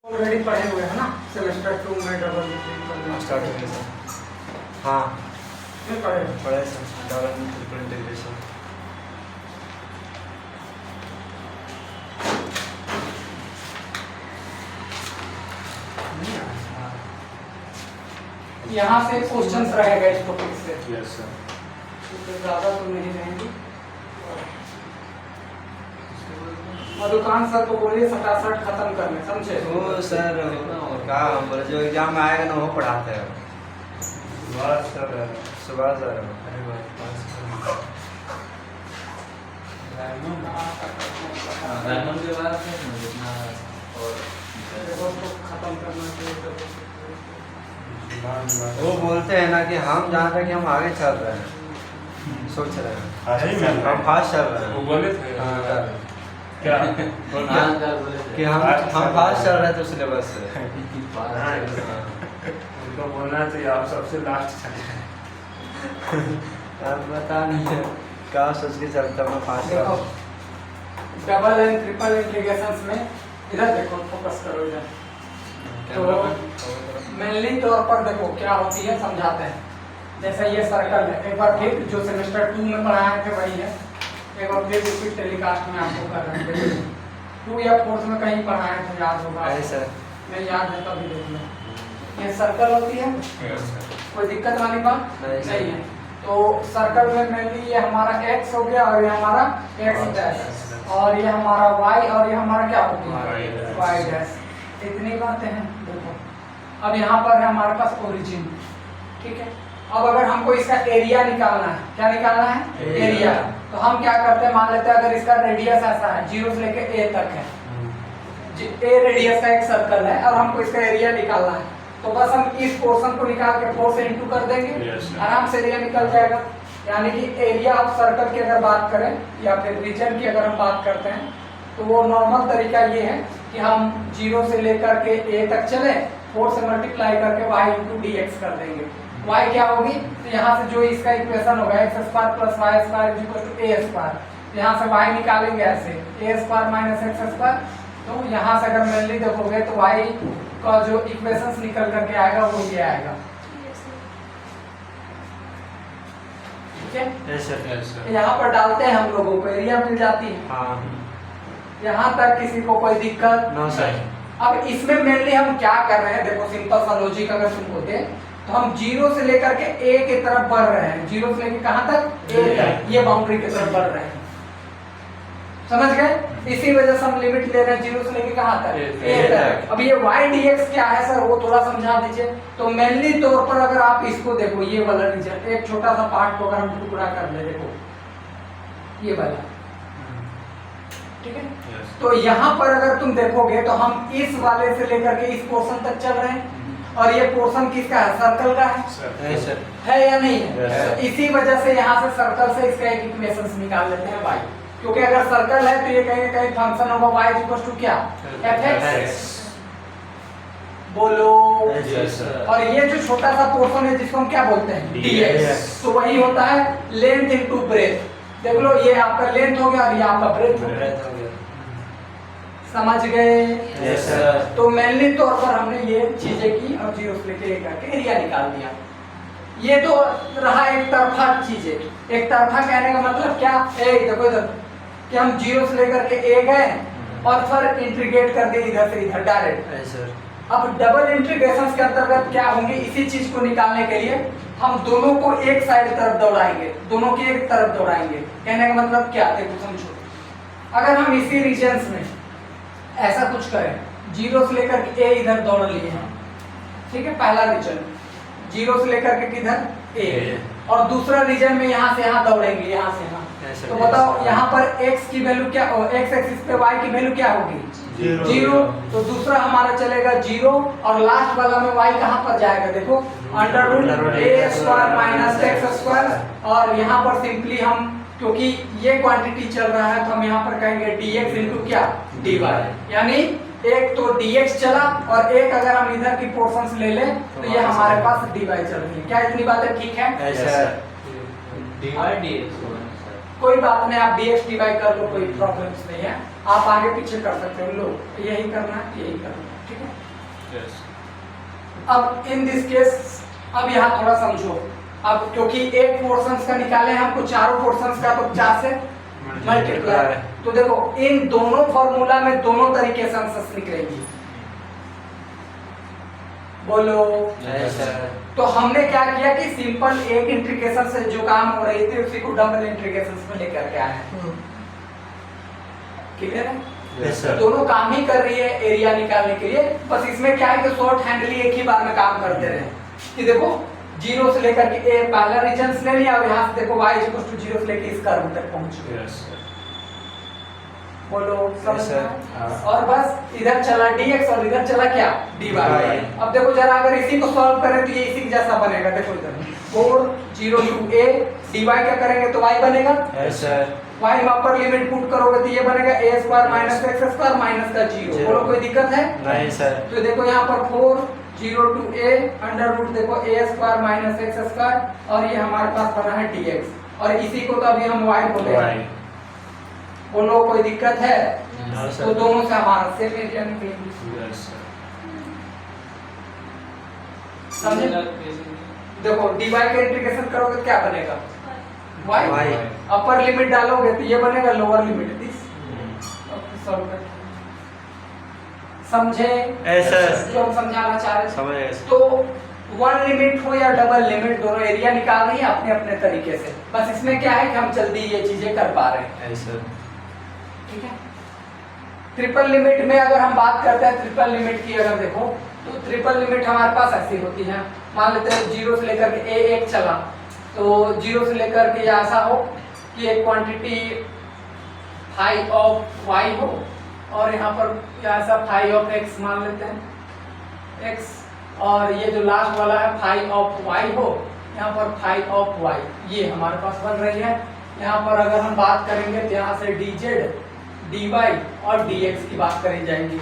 Already पढ़े हुए हैं ना सेमेस्टर 2 में डबल इंटीग्रेशन स्टार्ट हो गया सर। हाँ में पढ़े पढ़ा है सर, डबल ट्रिपल इंटीग्रेशन। यहाँ से क्वेश्चंस रहेगा इस टॉपिक से, यस सर। तो ज़्यादा तो नहीं रहेंगे। मधुकांत सर को बोलिए सटासट खत्म करने, समझे? वो सर क्या हम बोले जो एग्जाम में आएगा ना वो पढ़ाते हैं। Subhash sir, Subhash sir. Diamond के बाद जितना और खत्म करना चाहिए। वो बोलते हैं ना कि हम जहाँ तक हम आगे चल रहे हैं, सोच रहे हैं, हम फास्ट चल रहे हैं। बोले थे हाँ, क्या कि हम फास्ट चल रहे थे सिलेबस से। उनको बोलना चाहिए आप सबसे लास्ट चले। अब बता नहीं है क्या सोच के चलता हूँ फास्ट चल देखो डबल एंड ट्रिपल इंटीग्रेशंस में इधर देखो, फोकस करो इधर। तो मेनली तौर पर देखो क्या होती है, समझाते हैं। जैसे ये सर्कल है, एक बार फिर जो सेमेस्टर 2 में पढ़ाए थे वही है, एक बार फिर रिपीट टेलीकास्ट में आपको कर रहे हैं। 2 या 4 में कहीं पढ़ाए थे, याद होगा सर। मैं याद है तभी देख लो। ये सर्कल होती है, कोई दिक्कत वाली बात नहीं है। तो सर्कल में मेनली ये हमारा x हो गया और ये हमारा x डैश और ये हमारा y और ये हमारा क्या हो गया y डैश। इतनी बातें हैं। देखो अब यहाँ पर है हमारे पास ओरिजिन, ठीक है। अब अगर हमको इसका एरिया निकालना है, क्या निकालना है? एरिया। तो हम क्या करते हैं, मान लेते हैं अगर इसका रेडियस ऐसा है 0 से लेकर a तक है, a रेडियस का एक सर्कल है और हमको इसका एरिया निकालना है, तो बस हम इस पोर्शन को निकाल के 4 से इंटू कर देंगे, आराम से एरिया निकल जाएगा। यानी कि एरिया ऑफ सर्कल की अगर बात करें या फिर रीजन की अगर हम बात करते हैं तो वो नॉर्मल तरीका ये है कि हम 0 से लेकर के a तक चले, 4 से मल्टीप्लाई करके y इंटू डी एक्स कर देंगे। y क्या होगी, तो यहाँ से जो इसका इक्वेशन होगा x square plus y square equal to a square, तो यहाँ से y निकालेंगे ऐसे a square minus x square. तो यहाँ से अगर मेनली देखोगे तो y का जो इक्वेशंस निकल करके आएगा वो ये आएगा, ठीक है। यहाँ पर डालते हैं हम लोगों को, एरिया मिल जाती है। हाँ यहाँ तक किसी को कोई दिक्कत? No sir. अब इसमें मेनली हम क्या कर रहे हैं, देखो सिंपल सा लॉजिक अगर तुम बोलते तो हम 0 से लेकर के a की तरफ बढ़ रहे हैं, 0 से लेकर कहां तक? a तक, ये बाउंड्री की तरफ बढ़ रहे हैं, समझ गए? इसी वजह से हम लिमिट ले रहे हैं 0 से लेकर कहां तक? a तक। अब ये y dx क्या है सर, वो थोड़ा समझा दीजिए। तो मेनली तौर पर अगर आप इसको देखो, ये वाला रीजन, एक छोटा सा पार्ट को अगर हम टुकड़ा कर ले, देखो ये वाला, ठीक है। तो यहाँ पर अगर तुम देखोगे तो हम इस वाले से लेकर के इस पोर्शन तक चल रहे हैं और ये पोर्शन किसका है? सर्कल का है या नहीं है? तो इसी वजह से यहाँ से सर्कल से इसका एक इक्वेशन निकाल लेते हैं y, क्योंकि अगर सर्कल है तो ये कहीं कहीं फंक्शन होगा y इक्वल टू क्या? fx। बोलो। और ये जो छोटा सा पोर्शन है जिसको हम क्या बोलते हैं? dx। तो वही होता है लेंथ इनटू ब्रेथ। देख लो ये आपका लेंथ हो गया और ये आपका ब्रेथ हो गया, समझ गए? Yes sir. तो मेनली तौर पर हमने ये चीजें की और 0 से लेकर a करके एरिया निकाल दिया। ये तो रहा एक तरफा चीजें। एक तरफा कहने का मतलब क्या? देखो इधर कि हम 0 से लेकर के a गए और फिर इंटीग्रेट कर दिए इधर से इधर डायरेक्ट। अब डबल इंटीग्रेशन के अंतर्गत क्या होंगे, इसी चीज को निकालने के लिए हम दोनों को एक साइड तरफ दौड़ाएंगे, दोनों की एक तरफ दौड़ाएंगे। कहने का मतलब क्या? देखो समझो, अगर हम इसी रीजन्स में ऐसा कुछ करें, 0 से लेकर के a इधर दौड़ लिए हैं, ठीक है, पहला रीजन 0 से लेकर के किधर? a, और दूसरा रीजन में यहाँ से यहाँ दौड़ेंगे, यहाँ से यहाँ। तो बताओ यहाँ पर x की वैल्यू क्या, x एक्सिस पे y की वैल्यू क्या होगी? 0। तो दूसरा हमारा चलेगा 0 और लास्ट वाला में y कहाँ पर जाएगा? देखो under root a square minus x square. और यहाँ पर सिंपली हम, क्योंकि ये क्वांटिटी चल रहा है तो हम यहाँ पर कहेंगे dx इंटू क्या? dy। यानी एक तो dx चला और एक अगर हम इधर की पोर्शंस ले लें तो ये हमारे पास dy चल रही है। क्या इतनी बातें ठीक है? कोई बात नहीं, आप dx dy कर लो, कोई प्रॉब्लम नहीं है, आप आगे पीछे कर सकते हो। लो यही करना है, यही करना है, ठीक है। Yes. अब इन दिस केस अब यहाँ थोड़ा समझो। अब क्योंकि एक पोर्शंस का निकाले हमको चारों पोर्शंस का, तो 4 से मल्टीप्लाई। तो देखो इन दोनों फॉर्मूला में दोनों तरीके से आंसर निकलेंगी। बोलो। तो हमने क्या किया कि सिंपल एक इंट्रीगेशन से जो काम हो रही थी उसी को डबल इंट्रीगेशन में लेकर के आए। क्लियर है? Yes, sir. दोनों काम ही कर रही है एरिया निकालने के लिए। बस इसमें क्या है कि शॉर्ट हैंडली एक ही बार में काम करते रहे। कि देखो 0 से लेकर के ए पहला रीजन ले लिया और यहाँ से देखो y 0 से लेकर इस कर्व तक पहुंच गए। Yes. बोलो समझ Yes, sir. में? और बस इधर चला dx और इधर चला क्या dy। अब देखो जरा अगर इसी को सॉल्व करें तो ये इसी जैसा बनेगा। देखो इधर 4 0 to a dy क्या करेंगे तो y बनेगा। Yes, sir. y में अपर लिमिट पुट करोगे तो ये बनेगा a square minus x square minus का 0। बोलो कोई दिक्कत है? नहीं सर। तो देखो यहाँ पर 4 0 to a अंडर रूट देखो a square minus x square और ये हमारे पास बना है dx और इसी को तो अभी हम y बोलेंगे। बोलो कोई दिक्कत है? No, sir. तो दोनों से हमारा सेम एरिया निकलेगी। Yes, sir. समझे? देखो dy का इंटीग्रेशन करोगे तो क्या बनेगा? y। अपर लिमिट डालोगे तो ये बनेगा लोअर लिमिट दिस। सॉल्व कर समझे? Yes, sir. जो हम समझाना चाह रहे थे। समझ गए। तो वन लिमिट हो या डबल लिमिट दोनों एरिया निकाल रही है अपने अपने तरीके से। बस इसमें क्या है कि हम जल्दी ये चीजें कर पा रहे हैं। Yes, sir. ठीक है? ट्रिपल लिमिट में अगर हम बात करते हैं ट्रिपल लिमिट की अगर देखो तो ट्रिपल लिमिट हमारे पास ऐसी होती है। मान लेते हैं 0 से लेकर के a 1 चला तो 0 से लेकर के ऐसा हो कि एक क्वांटिटी फाई ऑफ y हो और यहाँ पर ऐसा फाई ऑफ x मान लेते हैं x और ये जो लास्ट वाला है फाई ऑफ y हो, यहाँ पर फाई ऑफ y ये हमारे पास बन रही है। यहाँ पर अगर हम बात करेंगे तो यहाँ से dz dy और dx की बात करी जाएगी।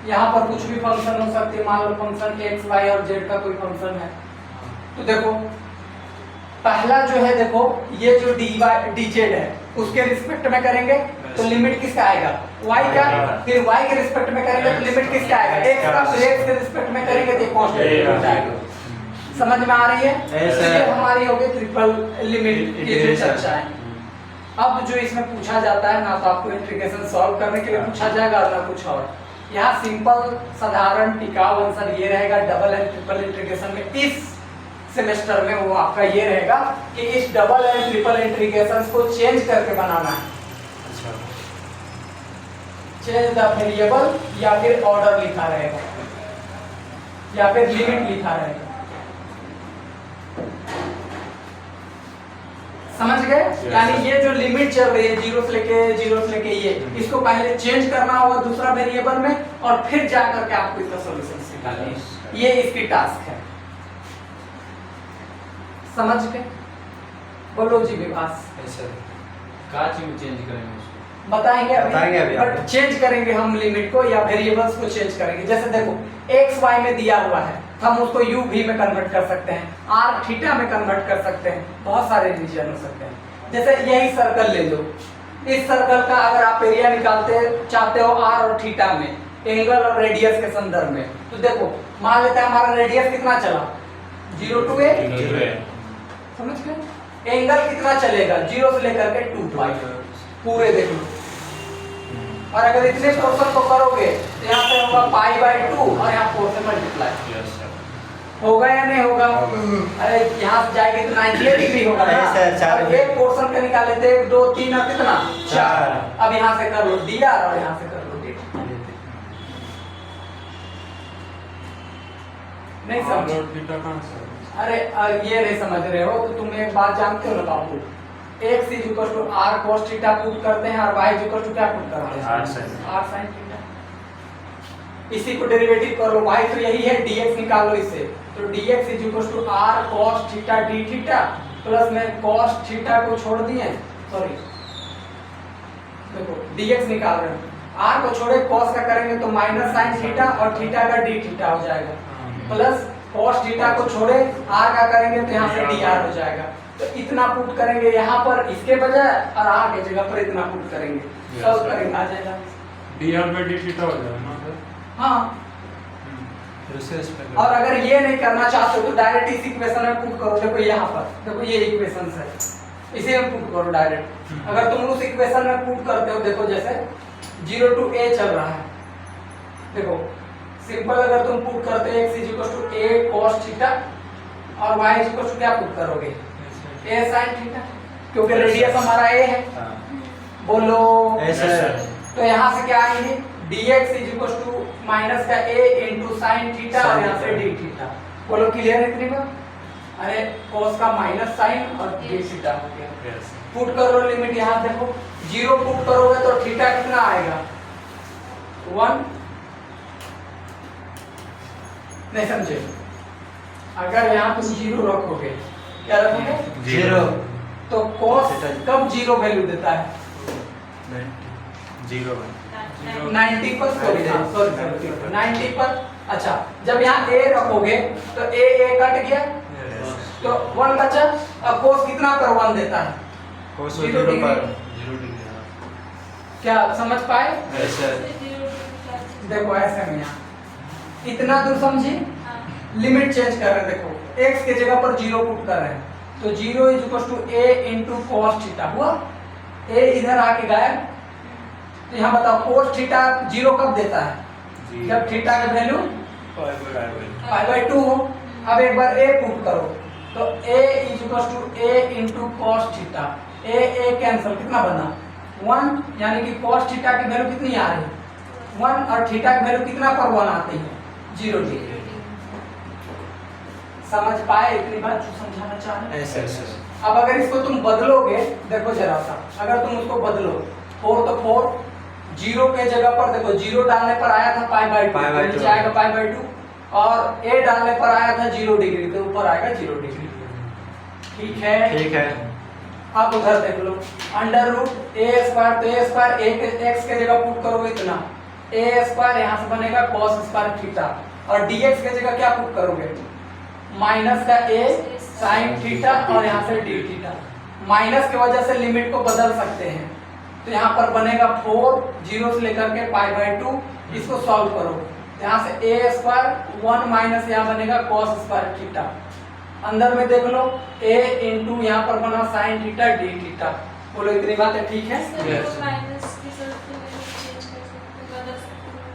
यहाँ पर कुछ भी फंक्शन हो सकती है, मान लो फंक्शन x y और z का कोई फंक्शन है। तो देखो पहला जो है देखो ये जो dy dz है उसके रिस्पेक्ट में करेंगे तो लिमिट किसका आएगा y का, फिर y के रिस्पेक्ट में करेंगे तो लिमिट किसका आएगा x का, फिर x के रिस्पेक्ट में करेंगे तो कांस्टेंट हो जाएगा। समझ में आ रही है? ये हमारी हो गई ट्रिपल लिमिट की जो चर्चा है। अब जो इसमें पूछा जाता है ना तो आपको इंटीग्रेशन सॉल्व करने के लिए पूछा जाएगा ना कुछ और। यहाँ सिंपल साधारण टिकाऊ आंसर ये रहेगा डबल एंड ट्रिपल इंटीग्रेशन में इस सेमेस्टर में वो आपका ये रहेगा कि इस डबल एंड ट्रिपल इंटीग्रेशन को चेंज करके बनाना है। अच्छा। चेंज द वेरिएबल या फिर ऑर्डर लिखा रहेगा या फिर लिमिट लिखा रहेगा। समझ गए? यानी ये जो लिमिट चल रही है 0 से लेके ये इसको पहले चेंज करना होगा दूसरा वेरिएबल में और फिर जाकर के आपको इसका सॉल्यूशन निकालना है। ये इसकी टास्क है। समझ गए? बोलो जी विभास। क्या चीज चेंज करेंगे उसको? बताएंगे बताएंगे अभी, अभी बट चेंज करेंगे हम लिमिट को या वेरिएबल्स को चेंज करेंगे। जैसे देखो x y में दिया हुआ है हम उसको u v में कन्वर्ट कर सकते हैं, r थीटा में कन्वर्ट कर सकते हैं, बहुत सारे रीजन हो सकते हैं। जैसे यही सर्कल ले लो, इस सर्कल का अगर आप एरिया निकालते चाहते हो r और थीटा में एंगल और रेडियस के संदर्भ में तो देखो मान लेते हैं हमारा रेडियस कितना चला 0 to a। समझ गए? एंगल कितना चलेगा 0 से लेकर के 2 पाई पूरे देख लो। और अगर इतने पोर्शन को करोगे तो यहाँ पे होगा पाई बाय 2 और यहाँ 4 से मल्टीप्लाई होगा या नहीं होगा? अरे यहाँ से जाएगी तो 98 डिग्री होगा ना। अब एक पोर्शन का निकाले थे 1 2 3 और कितना 4। अब यहाँ से कर लो dr और यहाँ से कर लो dθ। नहीं समझ? अरे ये नहीं समझ रहे हो तो तुम एक बात जानते हो ना बाबू, x equal to r cos theta put करते हैं और y इक्वल टू क्या पुट करते हैं r sin थीटा। इसी को डेरिवेटिव कर लो, y तो यही है dx निकालो इससे तो dx equal to r cos थीटा d थीटा प्लस में cos थीटा को छोड़ दिए, सॉरी देखो dx निकाल रहे हैं r को छोड़े cos का करेंगे तो माइनस sin थीटा और थीटा का d थीटा हो जाएगा प्लस cos थीटा को छोड़े r का करेंगे तो यहाँ से dr हो जाएगा। तो इतना पुट करेंगे यहाँ पर इसके बजाय और r के जगह पर इतना पुट करेंगे, सॉल्व करेंगे आ जाएगा dr by d थीटा हो जाएगा ना सर? हाँ फिर उसे इस पे और अगर ये नहीं करना चाहते हो तो डायरेक्ट इस इक्वेशन में पुट करो। देखो यहाँ पर देखो ये इक्वेशन है, इसे में पुट करो डायरेक्ट। अगर तुम उस इक्वेशन में पुट करते हो, देखो जैसे 0 to a चल रहा है, देखो सिंपल अगर तुम पुट करते हो x = a cos थीटा और y = क्या पुट करोगे, a sin थीटा, क्योंकि रेडियस हमारा a है। बोलो ऐसा तो यहाँ से क्या आएंगे, dx = माइनस का a इंटू साइन थीटा और यहाँ से d थीटा। बोलो क्लियर है इतनी बात? अरे cos का माइनस साइन और d थीटा हो गया। पुट करो लिमिट, यहाँ देखो 0 पुट करोगे तो थीटा कितना आएगा, 1। नहीं समझे? अगर यहाँ तुम 0 रखोगे, क्या रखोगे 0 तो cos कब 0 वैल्यू देता है, 90 पर, सॉरी 90 पर। अच्छा जब यहाँ a रखोगे तो a कट गया तो 1 बचा। अब cos कितना पर 1 देता है, cos 0 0 डिग्री। पर क्या समझ पाए? ऐसा देखो ऐसे में यहाँ इतना दूर समझी, लिमिट चेंज कर रहे हैं। देखो x के जगह पर 0 पुट कर रहे हैं तो 0 = a इंटू cos थीटा हुआ, a इधर आके गायब। तो यहाँ बताओ cos थीटा 0 कब देता है, जब थीटा का वैल्यू π/2 हो। अब एक बार a पुट करो तो a = a into cos theta, a cancel, कितना बना 1, यानी कि cos थीटा की वैल्यू कितनी आ रही है 1 और थीटा की वैल्यू कितना पर 1 आती है 0 डिग्री। समझ पाए इतनी बात जो समझाना चाह रहे हैं? ऐसा अब अगर इसको तुम बदलोगे, देखो जरा सा, अगर तुम उसको बदलो 4 तो 4, 0 के जगह पर देखो 0 डालने पर आया था π/2, नीचे आएगा π/2, और a डालने पर आया था 0 डिग्री तो ऊपर आएगा 0 डिग्री। ठीक है? ठीक है। अब उधर देख लो √a² तो a² x के जगह पुट करोगे इतना, a² यहाँ से बनेगा cos² थीटा, और dx के जगह क्या पुट करोगे, माइनस का a sin थीटा और यहाँ से d थीटा। माइनस की वजह से लिमिट को बदल सकते हैं, तो यहाँ पर बनेगा 4, 0 से लेकर के π/2। इसको सॉल्व करो, यहाँ से a² 1 माइनस यहाँ बनेगा cos² थीटा। अंदर में देख लो a इंटू यहाँ पर बना sin थीटा d थीटा। बोलो इतनी बात है? ठीक है।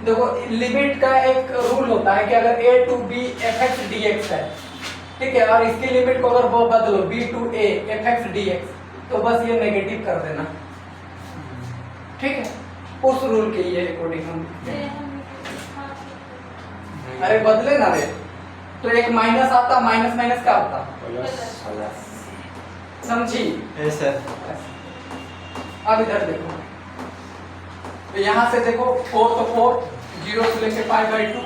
देखो लिमिट का एक रूल होता है कि अगर a to b fx dx है, ठीक है, और इसकी लिमिट को अगर वो बदलो b to a fx dx तो बस ये नेगेटिव कर देना, ठीक है। उस रूल के ये अकॉर्डिंग हम अरे बदले ना रे, तो एक माइनस आता, माइनस माइनस क्या होता, समझी? ऐसा अब इधर देखो, तो यहाँ से देखो 4 तो 4, 0 से लेके π/2,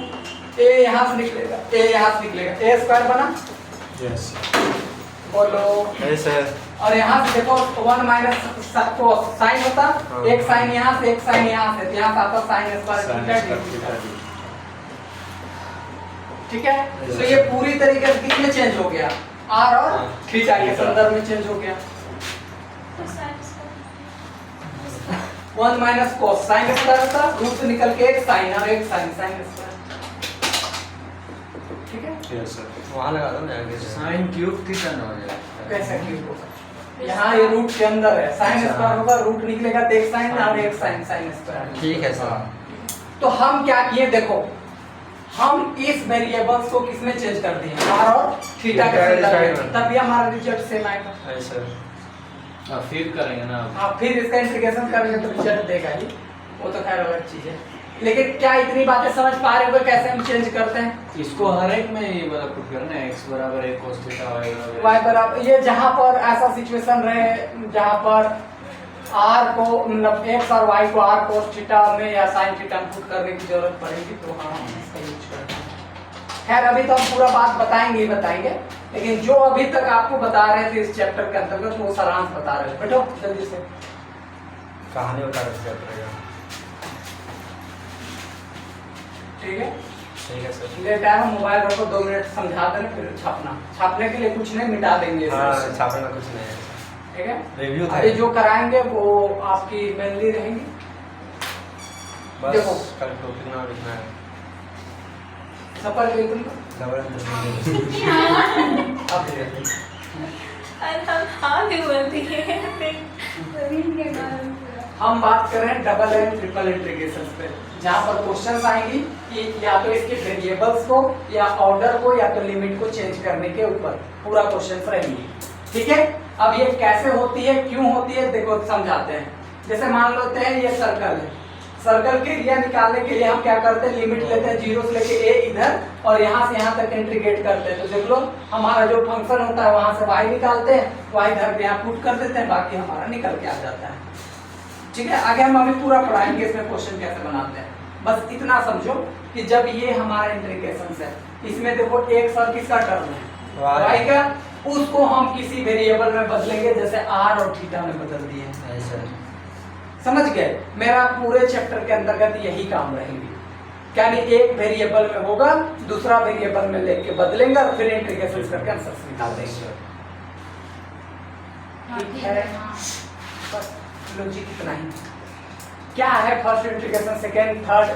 a यहाँ से निकलेगा, a यहाँ से निकलेगा, a² बना। यस बोलो ऐसा और यहाँ से देखो 1 माइनस cos साइन होता, एक साइन यहाँ से एक साइन यहाँ से, तो यहाँ से आता sin², ठीक है। तो ये पूरी तरीके से किसमें चेंज हो गया, r और थीटा के संदर्भ में चेंज हो गया। 1 माइनस cos sin² होता, रूट से निकल के एक साइन और एक साइन sin², ठीक है। यस सर वहाँ लगा दो ना आगे से। sin क्यूब थीटा ना हो जाए। कैसा क्यूब होगा, यहाँ ये रूट के अंदर है, sin² होगा, रूट निकलेगा तो एक साइन और एक साइन sin²। ठीक है सर। तो हम क्या किए, देखो हम इस वेरिएबल्स को किसमें चेंज कर दिए, r और थीटा के संदर्भ में, तभी हमारा रिजल्ट सेम आएगा। ऐसा फिर करेंगे ना आप फिर इसका इंटीग्रेशन करेंगे तो रिजल्ट देगा ही, वो तो खैर अलग चीज है। लेकिन क्या इतनी बातें समझ पा रहे हो कैसे हम चेंज करते हैं? इसको हर एक में ये वाला पुट करना है, x बराबर a cos थीटा y बराबर, ये जहाँ पर ऐसा सिचुएशन रहे जहाँ पर r को मतलब x और y को r cos थीटा में या sin थीटा में पुट करने की जरूरत पड़ेगी तो हाँ हम इसका यूज करते हैं। खैर अभी तो हम पूरा बात बताएंगे ही बताएंगे, लेकिन जो अभी तक आपको बता रहे थे इस चैप्टर के अंतर्गत वो सारांश बता रहे थे। बैठो जल्दी से, कहानी बता रहे हैं। ठीक है। ठीक है सर। ले टाइम मोबाइल रखो, 2 मिनट समझा देना फिर छापना, छापने के लिए कुछ नहीं, मिटा देंगे हाँ छापने में कुछ नहीं है। ठीक है। रिव्यू था अभी जो कराएंगे वो आपकी मेनली रहेंगी। बस देखो कल टॉपिक ना लिखना है। सफल गई तुम डबल अब देखो। हम बात कर रहे हैं डबल एंड ट्रिपल इंटीग्रेशन पे, जहाँ पर क्वेश्चंस आएंगी कि या तो इसके वेरिएबल्स को या ऑर्डर को या तो लिमिट को चेंज करने के ऊपर पूरा क्वेश्चन रहेंगे। ठीक है, अब ये कैसे होती है, क्यों होती है, देखो समझाते हैं। जैसे मान लेते हैं ये सर्कल है, सर्कल के एरिया निकालने के लिए हम क्या करते हैं, लिमिट लेते हैं 0 से लेके a इधर और यहाँ से यहाँ तक इंटीग्रेट करते हैं। तो देख लो हमारा जो फंक्शन होता है वहां से y निकालते हैं, y इधर पे यहाँ पुट कर देते हैं, बाकी हमारा निकल के आ जाता है। ठीक है, आगे हम अभी पूरा पढ़ाएंगे इसमें क्वेश्चन कैसे बनाते हैं। बस इतना समझो कि जब ये हमारा इंटीग्रेशन है, इसमें देखो एक और किसका टर्म है y का, उसको हम किसी वेरिएबल में बदलेंगे, जैसे r और थीटा में बदल दिए। समझ गए, मेरा पूरे चैप्टर के अंतर्गत यही काम रहेंगे। यानी एक वेरिएबल में होगा, दूसरा वेरिएबल में लेके बदलेंगे और फिर इंटीग्रेशन करके आंसर निकाल देंगे। ठीक है, बस लॉजिक इतना ही। क्या है फर्स्ट इंटीग्रेशन, सेकेंड, थर्ड,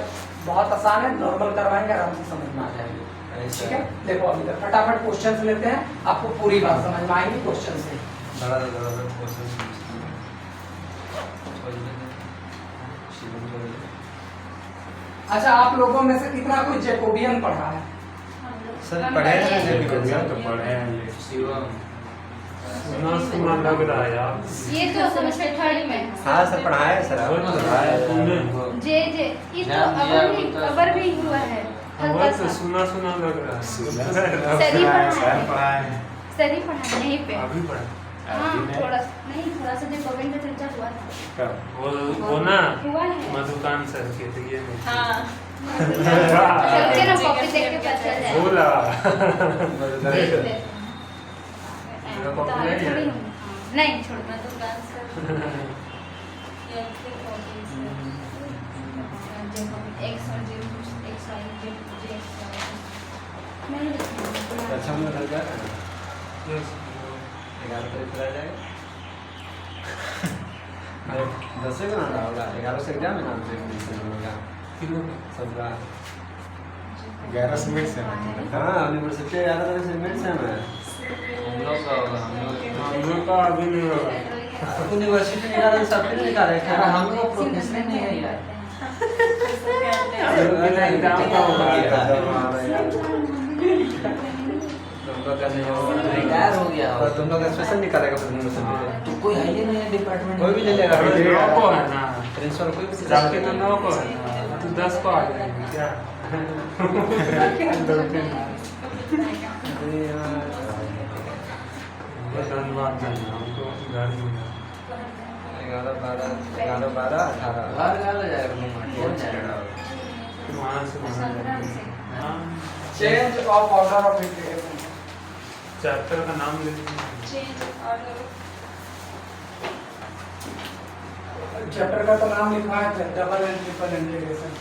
बहुत आसान है, नॉर्मल करवाएंगे, आराम से समझ में आ जाएगी। ठीक है, देखो अभी तक फटाफट क्वेश्चंस लेते हैं, आपको पूरी बात समझ में आएगी क्वेश्चन से। अच्छा, आप लोगों में से कितना कोई जैकोबियन पढ़ा है? सर पढ़े हैं जैकोबियन तो पढ़े हैं, ये सुना लग रहा है यार। ये तो सेमेस्टर 3 में है। हाँ सर पढ़ाया है सर, वो पढ़ाया है तुमने? जे ये तो अबर भी हुआ है। वो तो सुना लग रहा है। सही पढ़ा है। सही पढ़ा है यहीं पे। अभी पढ़ा। हाँ थोड़ा सा जैकोबियन का चर्चा हुआ था। वो ना हुआ है मधुकान सर के थे ये में। हाँ चलते ना कॉपी देख के पता चल जाए। बोला देखते मेरा कॉपी नहीं है? नहीं छोड़ना तो डांसर एक्स और जे एक्स वाई जे अच्छा में लग गया 11 तारीख चला जाएगा। 10 से बनाना होगा, 11 से एग्जाम है, नाम से होगा 17 11 से मिड से। हाँ यूनिवर्सिटी 11 तारीख से मिड सेम है। हम लोग का होगा, हम लोग का अभी नहीं होगा। यूनिवर्सिटी निकाले सब फिर निकाले क्या? अरे हम लोग प्रोफेशनल नहीं है यार। एग्जाम का होगा। तुम लोग का नहीं होगा, रिटायर हो गया और तुम लोग का स्पेशल निकालेगा फिर यूनिवर्सिटी तो कोई है ही नहीं है डिपार्टमेंट। कोई भी ले लेगा। नौ को है ना, प्रिंसिपल कोई भी जाके तो 9 को है ना, तू 10 को आ जाएगी क्या? धन्यवाद धन्यवाद हमको घर में 11 12 18 बाहर चला जाएगा कौन जाएगा? वहाँ से वहाँ जाएंगे। हाँ change of order of integration. Chapter का नाम ले लीजिए। चैप्टर का तो नाम लिखा है डबल एंड ट्रिपल इंटीग्रेशन।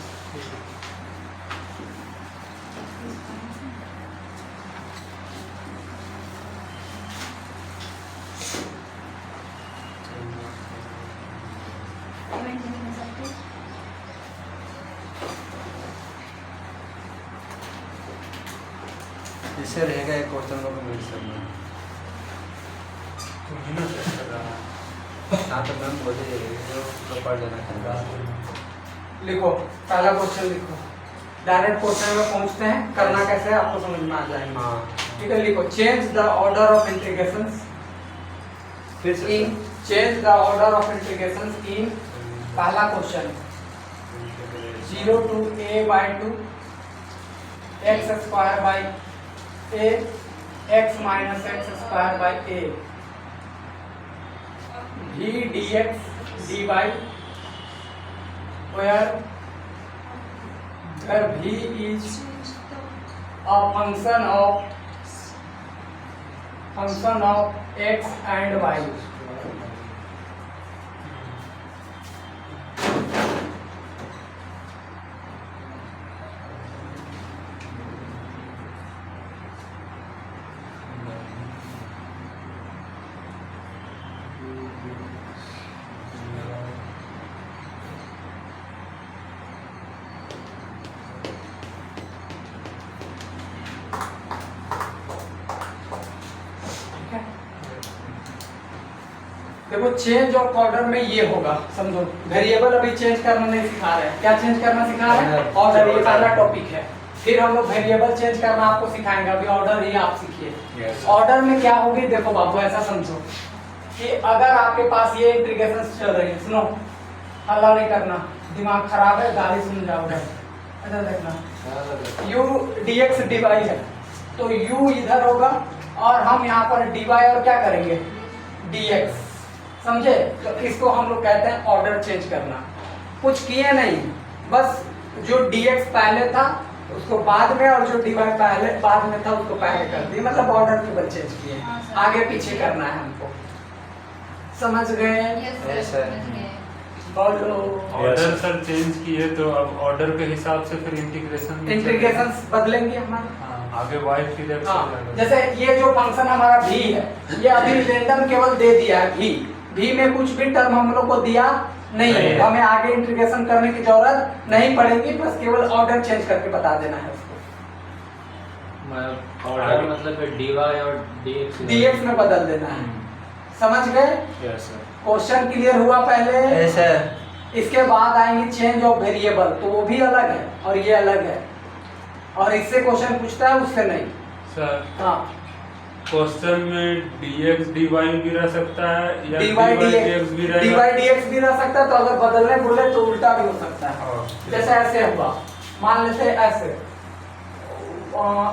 इससे रहेगा एक क्वेश्चन लोग मिल सकता है। तुम्हें ना चेक कर रहा है। हाँ तो मैम बोले जो पढ़ लेना चाहिए। लिखो पहला क्वेश्चन लिखो, डायरेक्ट क्वेश्चन में पहुंचते हैं, करना कैसे है आपको समझ में आ जाएगा। हाँ ठीक है, लिखो change the order of integrations फिर से इन change the order of integrations इन पहला question 0 to a by 2 x square by a x minus x square by a v dx dy where v is a function of x and y। देखो change of order में ये होगा, समझो variable अभी change करना नहीं सिखा रहे हैं। क्या चेंज करना सिखा रहे हैं? ऑर्डर, ये पहला टॉपिक है। फिर हम लोग वेरिएबल चेंज करना आपको सिखाएंगे, अभी ऑर्डर ही आप सीखिए। ऑर्डर में क्या होगी, देखो बाबू ऐसा समझो कि अगर आपके पास ये इंटीग्रेशन चल रही है, सुनो हल्ला नहीं करना, दिमाग खराब है, गाली सुन जाओगे। ऐसा देखना u dx dy है, तो u इधर होगा और हम यहाँ पर dy और क्या करेंगे dx, समझे? तो इसको हम लोग कहते हैं ऑर्डर चेंज करना। कुछ किए नहीं, बस जो dx पहले था उसको बाद में और जो dy पहले बाद में था उसको पहले कर दिए, मतलब ऑर्डर केवल चेंज किए, आगे पीछे करना है हमको। समझ गए? Yes sir. बोलो। ऑर्डर सर चेंज किए तो अब ऑर्डर के हिसाब से फिर इंटीग्रेशन बदलेंगे हमारे। हाँ, आगे y किधर हाँ, से जाएगा? जैसे ये जो फंक्शन हमारा v है, ये अभी रेंडम केवल दे दिया है v में कुछ भी टर्म हम लोग को दिया नहीं है, तो हमें आगे इंटीग्रेशन करने की जरूरत नहीं पड़ेगी, बस केवल ऑर्डर चेंज करके बता देना है उसको। ऑर्डर मतलब dy और dx में बदल देना है, समझ गए? Yes sir. क्वेश्चन क्लियर हुआ पहले? ऐसा इसके बाद आएंगे चेंज ऑफ वेरिएबल, तो वो भी अलग है और ये अलग है, और इससे क्वेश्चन पूछता है उससे नहीं। सर हाँ, क्वेश्चन में dx dy भी रह सकता है या dy dx भी रहेगा? dx भी रह सकता है, तो अगर बदलने बोले तो उल्टा भी हो सकता है। हाँ। जैसे ऐसे हुआ, मान लेते हैं ऐसे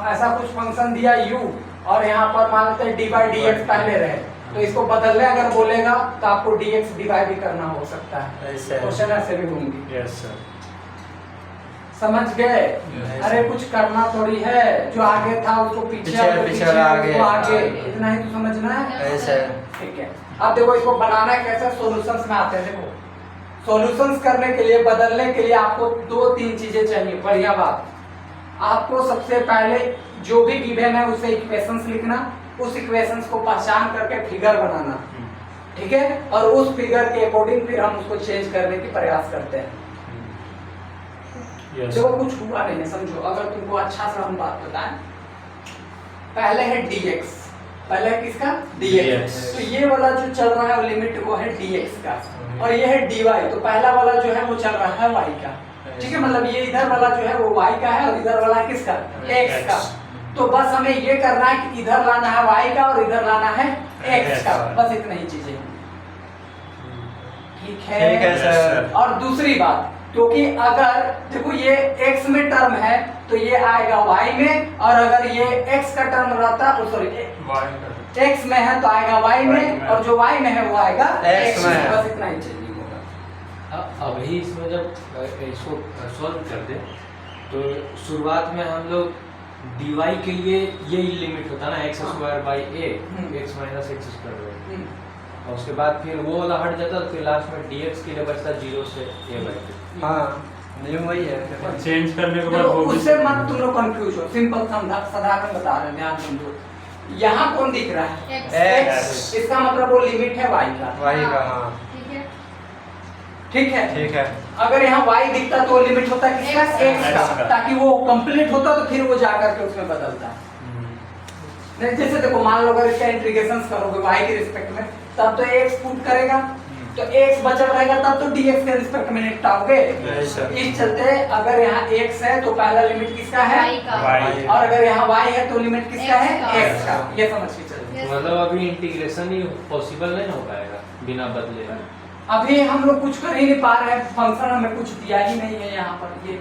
ऐसा कुछ फंक्शन दिया u और यहाँ पर मान लेते हैं dy dx पहले रहे, तो इसको बदलने अगर बोलेगा तो आपको dx dy भी करना हो सकता है। ऐसे क्वेश्चन ऐसे भी होंगे। Yes sir. समझ गए? Yes. अरे कुछ करना थोड़ी है, जो आगे था उसको पीछे और पीछे आगे। उसको आगे, इतना ही तो समझना है। ऐसा ठीक है, अब देखो इसको बनाना कैसे, सॉल्यूशंस में आते हैं। देखो सॉल्यूशंस करने के लिए, बदलने के लिए आपको 2-3 चीजें चाहिए। बढ़िया बात, आपको सबसे पहले जो भी गिवन है उसे इक्वेशंस लिखना, उस इक्वेशंस को पहचान करके फिगर बनाना, ठीक है? और उस फिगर के अकॉर्डिंग फिर हम उसको चेंज करने की प्रयास करते हैं। यस जो कुछ हुआ नहीं है, समझो। अगर तुमको अच्छा सा हम बात बताएं, पहले है dx, पहले है किसका dx, तो ये वाला जो चल रहा है लिमिट वो है dx का, और ये है dy, तो पहला वाला जो है वो चल रहा है y का, ठीक है? मतलब ये इधर वाला जो है वो y का है और इधर वाला किसका x का। तो बस हमें ये करना है कि इधर लाना है y का और इधर लाना है x का, बस इतना ही चीजें। ठीक है सर। और दूसरी बात, क्योंकि अगर देखो ये x में टर्म है तो ये आएगा y में, और अगर ये x का टर्म रहता, सॉरी x में है तो आएगा y में, और जो y में है वो आएगा x में। बस इतना ही चाहिए होगा। अभी इसमें जब इसको सॉल्व कर दे तो शुरुआत में हम लोग dy के लिए ये लिमिट होता है ना x² by a x minus x square, और उसके बाद फिर वो वाला हट जाता, तो फिर लास्ट में dx के लिए बचता 0 से a बाई 2। हाँ, नियम वही है। चेंज करने के बाद देखो वो भी उससे मत तुम लोग कंफ्यूज हो, सिंपल साधारण बता रहे हैं, ध्यान समझो। यहाँ कौन दिख रहा है? x, इसका मतलब वो लिमिट है y का, y का। हाँ ठीक है। ठीक है? ठीक है। अगर यहाँ y दिखता तो लिमिट होता किसका? x का, का। ताकि वो कंप्लीट होता तो फिर वो जाकर के उसमें बदलता। नहीं, जैसे देखो मान लो अगर इसका इंटीग्रेशन करोगे y के रिस्पेक्ट में, तब तो x पुट करेगा, तो x बचा रहेगा, तब तो dx के रिस्पेक्ट में निपटाओगे। इस चलते अगर यहाँ x है तो पहला लिमिट किसका है? Y का। Y। और अगर यहाँ y है तो लिमिट किसका है? X x का। ये समझ के चलिए। Yes. मतलब अभी इंटीग्रेशन ही पॉसिबल नहीं हो पाएगा बिना बदले। अभी हम लोग कुछ कर ही नहीं पा रहे हैं, फंक्शन हमें कुछ दिया ही नहीं है। यहाँ पर ये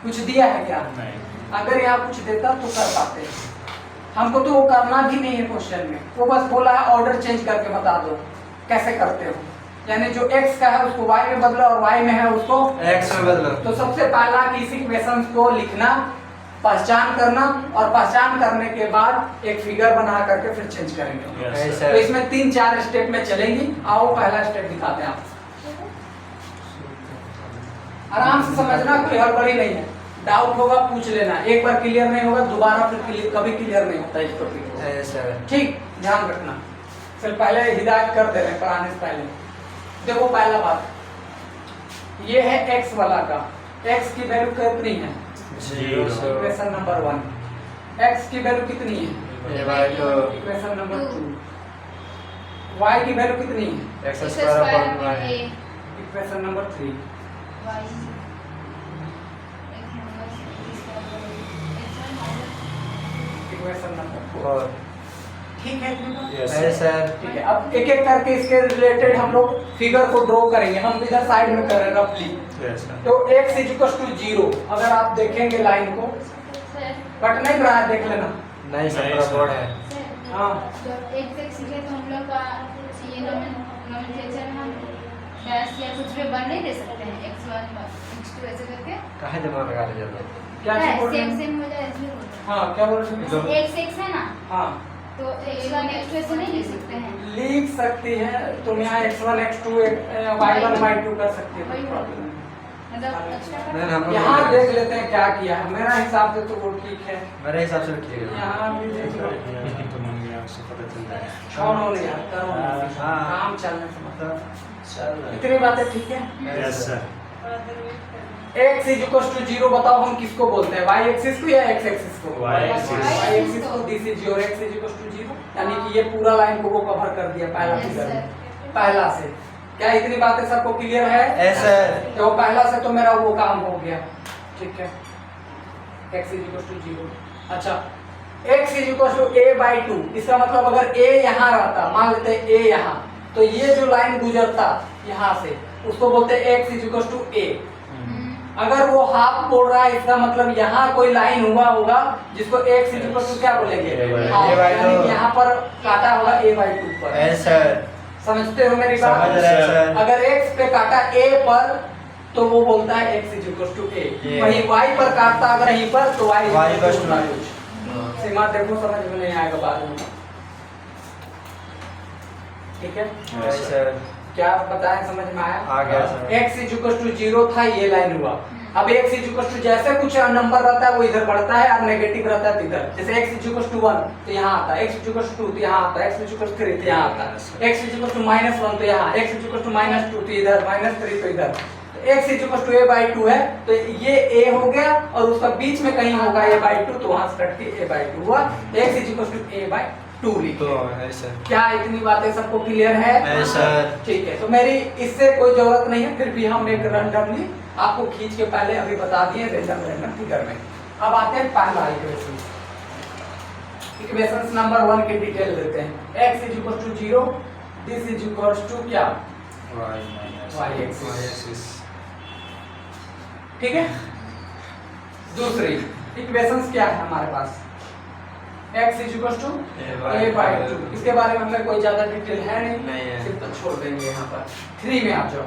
कुछ दिया है क्या? नहीं। अगर यहाँ कुछ देता तो कर पाते, हमको तो वो करना भी नहीं है क्वेश्चन में। वो बस बोला है ऑर्डर चेंज करके बता दो कैसे करते हो, यानी जो x का है उसको y में बदलो और y में है उसको x में बदलो। तो सबसे पहला कि इस इक्वेशन को लिखना, पहचान करना, और पहचान करने के बाद एक फिगर बना करके फिर चेंज करेंगे। Yes, तो इसमें 3-4 स्टेप में चलेंगी। आओ पहला स्टेप दिखाते हैं आपको, आराम से समझना, कोई हड़बड़ी नहीं है। डाउट होगा पूछ लेना, एक बार क्लियर नहीं होगा दोबारा फिर कभी क्लियर नहीं होता इस टॉपिक को, ठीक? ध्यान रखना। चल पहले हिदायत कर दे रहे हैं पढ़ाने से पहले। देखो पहला बात, ये है x वाला का, x की वैल्यू कितनी है? 0। Equation number 1। x की वैल्यू कितनी है? a/2। Equation number 2। y की वैल्यू कितनी है? X X square square upon में Y. A equation number 3। Y X minus X minus equation number 4। और ठीक है इतनी बात? Yes, है सर। ठीक है, अब एक एक करके इसके रिलेटेड हम लोग फिगर को ड्रॉ करेंगे। हम इधर साइड में कर रहे हैं रफली। Yes sir. तो x इक्वल टू 0 अगर आप देखेंगे लाइन को सर कट नहीं रहा है, देख लेना। नहीं सर, नहीं, पूरा सर। बोर्ड है। हाँ। जब एक से सीखे तो हम लोग का ये नोमेनक्लेचर में हम डैश या कुछ भी बन नहीं दे सकते हैं x1 x2 ऐसे करके कहाँ दिमाग लगा रहे जल्दी? क्या चीज बोल रहे सेम हैं? सेम हो जाए इसलिए बोल रहे हाँ, क्या बोल रहे हैं? जो- हैं x x है ना हाँ, तो x1 x2 ऐसे नहीं लिख सकते हैं लिख सकती है तुम यहाँ x1 x2 y1 y2 कर सकती है, कोई वही प्रॉब्लम नहीं। मतलब अच्छा नहीं, हम लोग यहाँ देख लेते हैं क्या किया है। मेरा हिसाब से तो वो ठीक है। मेरे हिसाब से ठीक है। यहाँ भी देख लो ये तो मन गया, उससे पता चल रहा है। कौन हो नहीं यार, करो नहीं। हाँ। काम चलने से मतलब चल रहा है। इतनी बातें ठीक है। Yes sir. x is equal to 0 बताओ हम किसको बोलते हैं, y एक्सिस को या x एक्सिस को? Y axis। y एक्सिस को। This is your x is equal to 0, यानी कि ये पूरा लाइन को वो कवर कर दिया पहला Yes, फिगर sir. में, पहला से। क्या इतनी बातें सबको क्लियर है? है सर। तो पहला से तो मेरा वो काम हो गया। ठीक है, x इज इक्वल टू 0। अच्छा, x is equal to a/2, इसका मतलब अगर a यहाँ रहता, मान लेते हैं a यहाँ, तो ये जो लाइन गुजरता यहाँ से उसको बोलते हैं x is equal to a। अगर वो हाफ बोल रहा है, इसका मतलब यहाँ कोई लाइन हुआ होगा जिसको x इज इक्वल टू क्या बोलेंगे? Half, A/2। यानी कि यहाँ पर काटा होगा a/2 पर। है सर। समझते हो मेरी बात? समझ रहे हैं सर। अगर x पे काटा a पर तो वो बोलता है x is equal to a। ये। वहीं y पर काटता अगर यहीं पर तो y Y equal equal to to कुछ। सीमा देखो, समझ में नहीं आएगा बाद में। ठीक है, है सर। क्या बताएं, समझ में आया? आ गया sir. x is equal to 0 था, ये लाइन हुआ। अब x इज इक्वल टू जैसे कुछ नंबर रहता है वो इधर बढ़ता है और नेगेटिव रहता है तो इधर। जैसे x इज इक्वल टू 1 तो यहाँ आता है, x इज इक्वल टू 2 तो यहाँ आता है, x इज इक्वल टू 3 तो यहाँ आता है, x इज इक्वल टू -1 तो यहाँ, x इज इक्वल टू -2 तो इधर, -3 तो इधर। x is equal to a/2 है तो ये a हो गया और उसका बीच में कहीं होगा a/2 तो वहां से कट के a/2 हुआ। x is equal to a/2 लिखो। तो है सर। क्या इतनी बातें सबको क्लियर है? है सर। ठीक है, तो मेरी इससे कोई जरूरत नहीं है, फिर भी हम एक रैंडमली आपको खींच के पहले अभी बता दिए रैंडम फिगर में। अब आते हैं पहला इक्वेशन। इक्वेशन नंबर 1 की डिटेल देते हैं। x is equal to 0, this is equal to क्या? Y axis. ठीक है, दूसरी इक्वेशंस क्या है हमारे पास? x is equal to a/2। इसके बारे में हमें कोई ज्यादा डिटेल है नहीं है। सिर्फ तो छोड़ देंगे यहाँ पर। 3 में आ जाओ।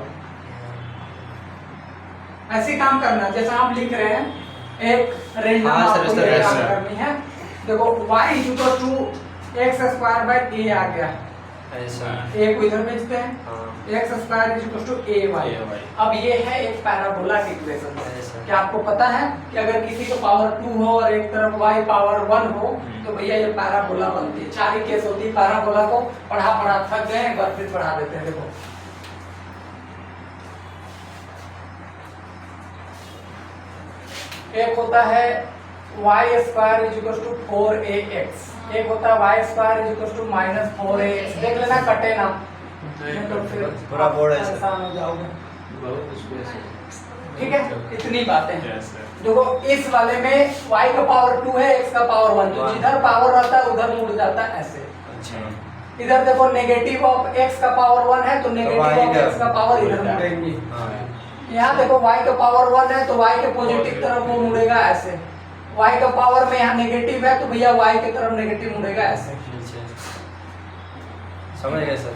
ऐसे काम करना जैसा हम लिख रहे हैं, एक रैंडम हाँ, सर, आपको सर, ये काम सर। करनी है। देखो y is equal to x² a आ गया, है सर। a को इधर भेजते हैं, हाँ। x² is equal to ay। अब ये है एक पैराबोला की इक्वेशन। है सर। क्या आपको पता है कि अगर किसी को पावर 2 हो और एक तरफ y पावर 1 हो तो भैया ये पैराबोला बनती है। 4 ही केस होती है पैराबोला को। पढ़ा थक गए, एक बार फिर पढ़ा देते हैं। देखो, एक होता है y² is equal to 4ax, एक होता है y² is equal to -4ax। देख लेना, कटे ना, नहीं तो फिर पूरा बोर्ड है सर। परेशान हो जाओगे। बहुत स्पेस है। ठीक है, इतनी बातें हैं। Yes sir. देखो, इस वाले में y का पावर 2 है, x का पावर 1, तो जिधर पावर रहता है उधर मुड़ जाता है ऐसे। अच्छा। इधर देखो, नेगेटिव ऑफ x का पावर 1 है तो नेगेटिव y ऑफ का- x का पावर इधर मुड़ेंगे। हाँ। यहाँ देखो y का पावर 1 है तो y के पॉजिटिव तरफ वो मुड़ेगा ऐसे। y का पावर में यहाँ नेगेटिव है तो भैया y की तरफ नेगेटिव मुड़ेगा ऐसे। नीचे। समझ गए सर।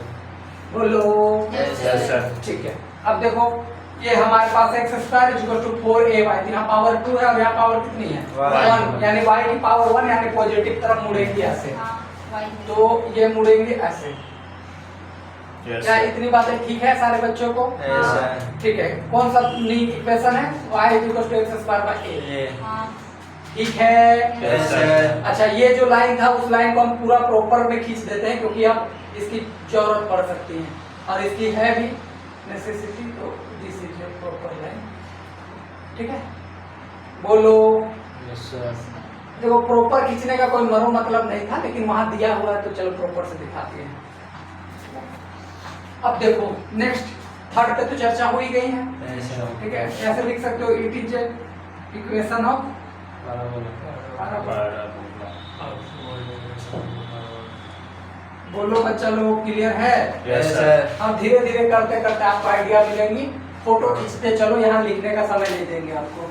बोलो। Yes, sir. ठीक है, अब देखो ये हमारे पास x² is equal to 4ay, यहाँ पावर 2 है और यहाँ पावर कितनी है? One. 1, यानी y की पावर 1 यानी पॉजिटिव तरफ मुड़ेंगे ऐसे। हाँ वाई तो ये मुड़ेंगे ऐसे। यस क्या सर। इतनी बातें ठीक है सारे बच्चों को? है सर। ठीक है, कौन सा नी इक्वेशन है? y is equal to x² a। ये हाँ ठीक है। है सर। अच्छा, ये जो लाइन था उस लाइन को हम पूरा प्रॉपर में खींच देते हैं क्योंकि अब इसकी जरूरत पड़ सकती है और इसकी है भी नेसेसिटी, तो this is your proper line. ठीक है, बोलो। Yes sir. देखो, प्रॉपर खींचने का कोई मरो मतलब नहीं था, लेकिन वहां दिया हुआ है तो चलो प्रॉपर से दिखाते हैं। अब देखो नेक्स्ट थर्ड पे तो चर्चा हो ही गई है, ऐसा ठीक है। ऐसे लिख सकते हो इट इज इक्वेशन ऑफ बोलो बच्चा लोग, क्लियर है? Yes sir. हम धीरे धीरे करते करते आपको आइडिया मिलेंगी। फोटो खींचते चलो, यहाँ लिखने का समय नहीं देंगे आपको,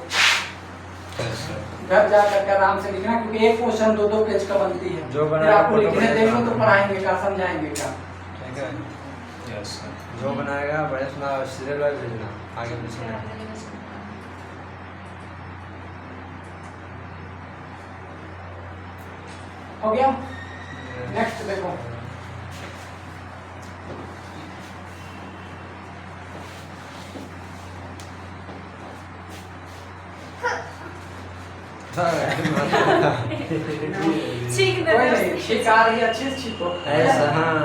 घर जा करके आराम से लिखना, क्योंकि एक क्वेश्चन 2-2 पेज का बनती है। जो फिर बनाया आपको फोटो लिखने बनाएगा। देंगे तो पढ़ाएंगे क्या, समझाएंगे क्या? ठीक है, यस सर। जो बनाएगा बड़े सुना सीरियल वाइज भेजना, आगे पीछे नहीं। हो गया? नेक्स्ट देखो, ठीक कोई नहीं, ठीक आ रही है, अच्छी से छीको। ऐसा हाँ,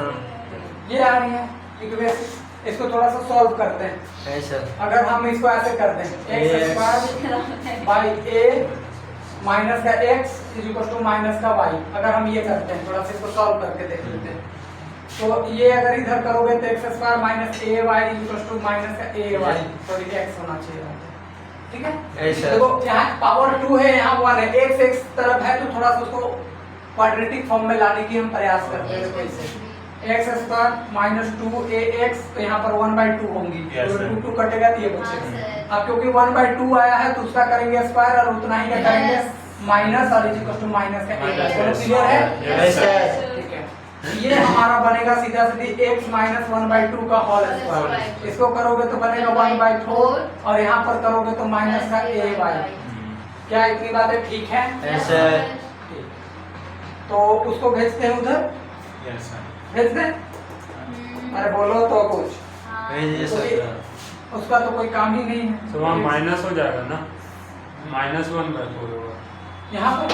ये आ रही है इक्वेशन, इसको थोड़ा सा सॉल्व करते हैं। ऐसा अगर हम इसको ऐसे कर दें x square by a minus का x is equal to minus का y, अगर हम ये करते हैं, थोड़ा सा इसको सॉल्व करके देख लेते हैं। तो ये अगर इधर करोगे तो x square minus a y is equal to minus का ए वाई, सॉरी x होना चाहिए, ठीक है। ऐसा। देखो यहाँ पावर 2 है, यहाँ 1 है, x तरफ है तो थोड़ा सा उसको क्वाड्रेटिक फॉर्म में लाने की हम प्रयास करते हैं। कैसे? एक्स स्क्वायर माइनस 2ax, तो यहाँ पर 1/2 होंगी, Yes, तो sir. 2 कटेगा तो ये हाँ, बचेगा। sir. अब क्योंकि 1/2 आया है तो उसका करेंगे स्क्वायर और उतना ही का करेंगे माइनस, और इज इक्वल टू माइनस का एक। Yes. चलो क्लियर है? Yes, sir. ठीक है। ये हमारा बनेगा सीधा सीधी x माइनस 1/2 का होल स्क्वायर। इसको करोगे तो बनेगा 1/4, और यहाँ पर करोगे तो माइनस का ay। क्या इतनी बातें ठीक है? ऐसा तो उसको भेजते हैं उधर, यस सर। भेज दें? अरे बोलो तो कुछ, भेजिए तो सर। ये- उसका तो कोई काम ही नहीं है। तो वहाँ माइनस हो जाएगा ना, -1/4 होगा। यहाँ पर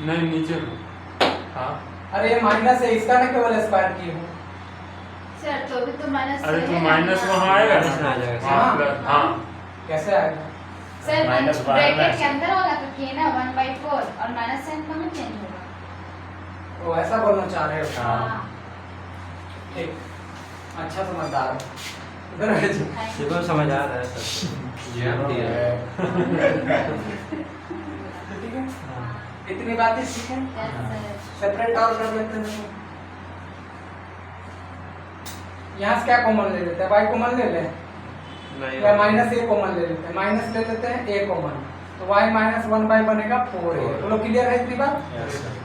नहीं, नीचे में। हाँ, अरे ये माइनस है, इसका ना केवल स्क्वायर की हो। सर तो भी तो माइनस अरे तो है माइनस ना। वहाँ आएगा माइनस में आ जाएगा। हाँ, हाँ। प्लस, हाँ। कैसे आएगा? सर माइनस बारह ब्रैकेट में के अंदर होगा तो क्या ना 1/4 और माइनस साइन कहाँ चेंज होगा? तो ऐसा बोलना चाह रहे हो? हाँ। ठीक, अच्छा समझदार हो। इधर भेजो। शिवम समझ आ रहा है सर। ये हम दिया है। ठीक है, इतनी बातें ठीक है। सेपरेट और कर लेते हैं। यहाँ से क्या कॉमन ले लेते हैं? y कॉमन ले लें या माइनस a कॉमन ले लेते हैं? माइनस ले लेते हैं a कॉमन, तो y माइनस 1 बनेगा 4a। बोलो क्लियर है इतनी बात? Yes sir.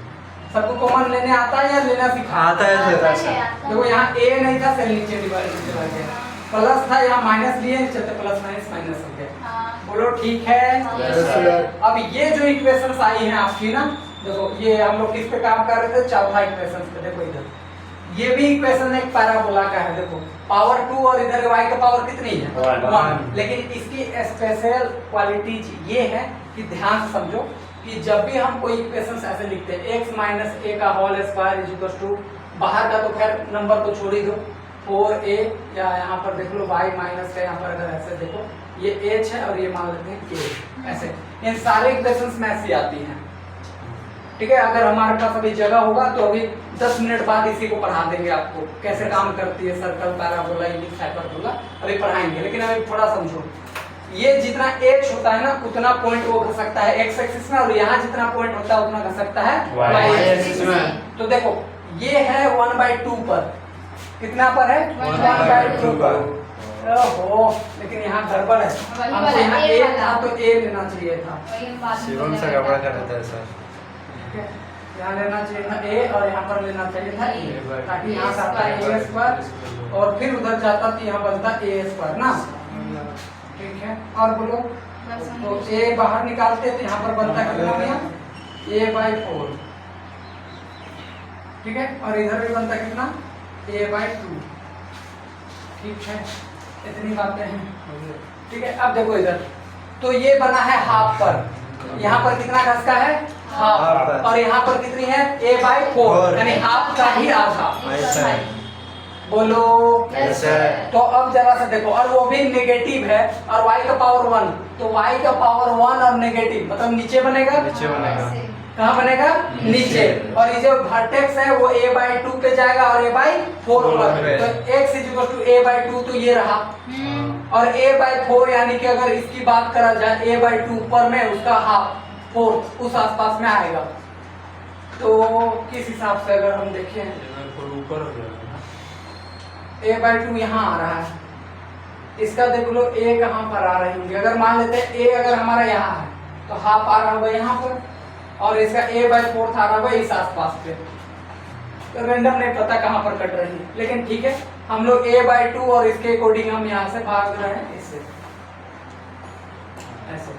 सबको कॉमन लेने आता है या लेना सीखा? आता है सर। आता है। देखो यहाँ a नहीं था, सेल नीचे डिवाइड चला गया, प्लस था, यहाँ माइनस लिए चलते प्लस माइनस माइनस हो गया। हाँ। बोलो ठीक है? Yes, sir. अब ये जो इक्वेशंस आई हैं आपकी ना, देखो ये हम लोग किस पे काम कर रहे थे? चौथा इक्वेशन पे। देखो इधर ये भी इक्वेशन एक पैराबोला का है। देखो पावर 2 और इधर y का पावर कितनी है? One. 1। लेकिन इसकी स्पेशल क्वालिटीज ये है कि ध्यान से समझो कि जब भी हम कोई इक्वेशंस ऐसे लिखते हैं x माइनस a का whole square is equal to, बाहर का तो खैर नंबर को छोड़ ही दो, 4a, या यहाँ पर देख लो y माइनस का, यहाँ पर अगर ऐसे देखो ये h है और ये मान लेते हैं k, ऐसे इन सारे इक्वेशंस में ऐसी आती हैं। ठीक है, अगर हमारे पास अभी जगह होगा तो अभी 10 मिनट बाद इसी को पढ़ा देंगे आपको, कैसे काम करती है सर्कल, पैराबोला, इलिप्स, हाइपरबोला, अभी पढ़ाएंगे। लेकिन अभी थोड़ा समझो, ये जितना x होता है ना उतना पॉइंट वो घसकता है x एक्सिस में, और यहाँ जितना पॉइंट होता है उतना घसकता है Y y एक्सिस एक्सिस में। तो देखो ये है 1/2 पर, कितना पर है? 1/2 पर। ओहो, लेकिन यहाँ गड़बड़ है, वही हमको वाला यहाँ A a वाला। था तो a लेना चाहिए था। वही हम बाद में शिवम से बोलेंगे। गड़बड़ कर देता है सर। ठीक है, यहाँ लेना चाहिए था a और यहाँ पर लेना चाहिए था e, ताकि यहाँ से आता है a स्क्वायर और फिर उधर जाता तो यहाँ बनता a स्क्वायर ना। ठीक है, और बोलो तो a बाहर निकालते तो यहाँ पर बनता कितना भैया? a/4। ठीक है, और इधर भी बनता कितना? a/2। ठीक है, इतनी बातें हैं। ठीक है, अब देखो इधर तो ये बना है हाफ पर, यहाँ पर कितना घस का है? हाफ, और यहाँ पर कितनी है? a/4, यानी हाफ का ही आधा। ऐसा है। बोलो Yes, sir. तो अब जरा सा देखो, और वो भी नेगेटिव है और y का पावर 1, तो y का पावर 1 और नेगेटिव मतलब नीचे बनेगा, नीचे बनेगा। ऐसे। कहाँ बनेगा, नीचे। और ये जो वर्टेक्स है वो a/2 पे जाएगा और a/4 होगा, पे। तो x = a/2 तो ये रहा, और a/4 यानी कि अगर इसकी बात करा जाए a/2 ऊपर में उसका हाफ 4 उस आसपास में आएगा। तो किस हिसाब से अगर हम देखें ऊपर हो जाएगा ना। a/2 यहाँ आ रहा है, इसका देख लो a कहाँ पर आ रही होंगी। अगर मान लेते हैं a अगर हमारा यहाँ है तो हाफ आ रहा होगा यहाँ पर, और इसका a/4 आ रहा होगा इस आसपास पे। तो रैंडम नहीं पता कहाँ पर कट रही है, लेकिन ठीक है हम लोग a/2 और इसके अकॉर्डिंग हम यहाँ से भाग रहे हैं इससे ऐसे।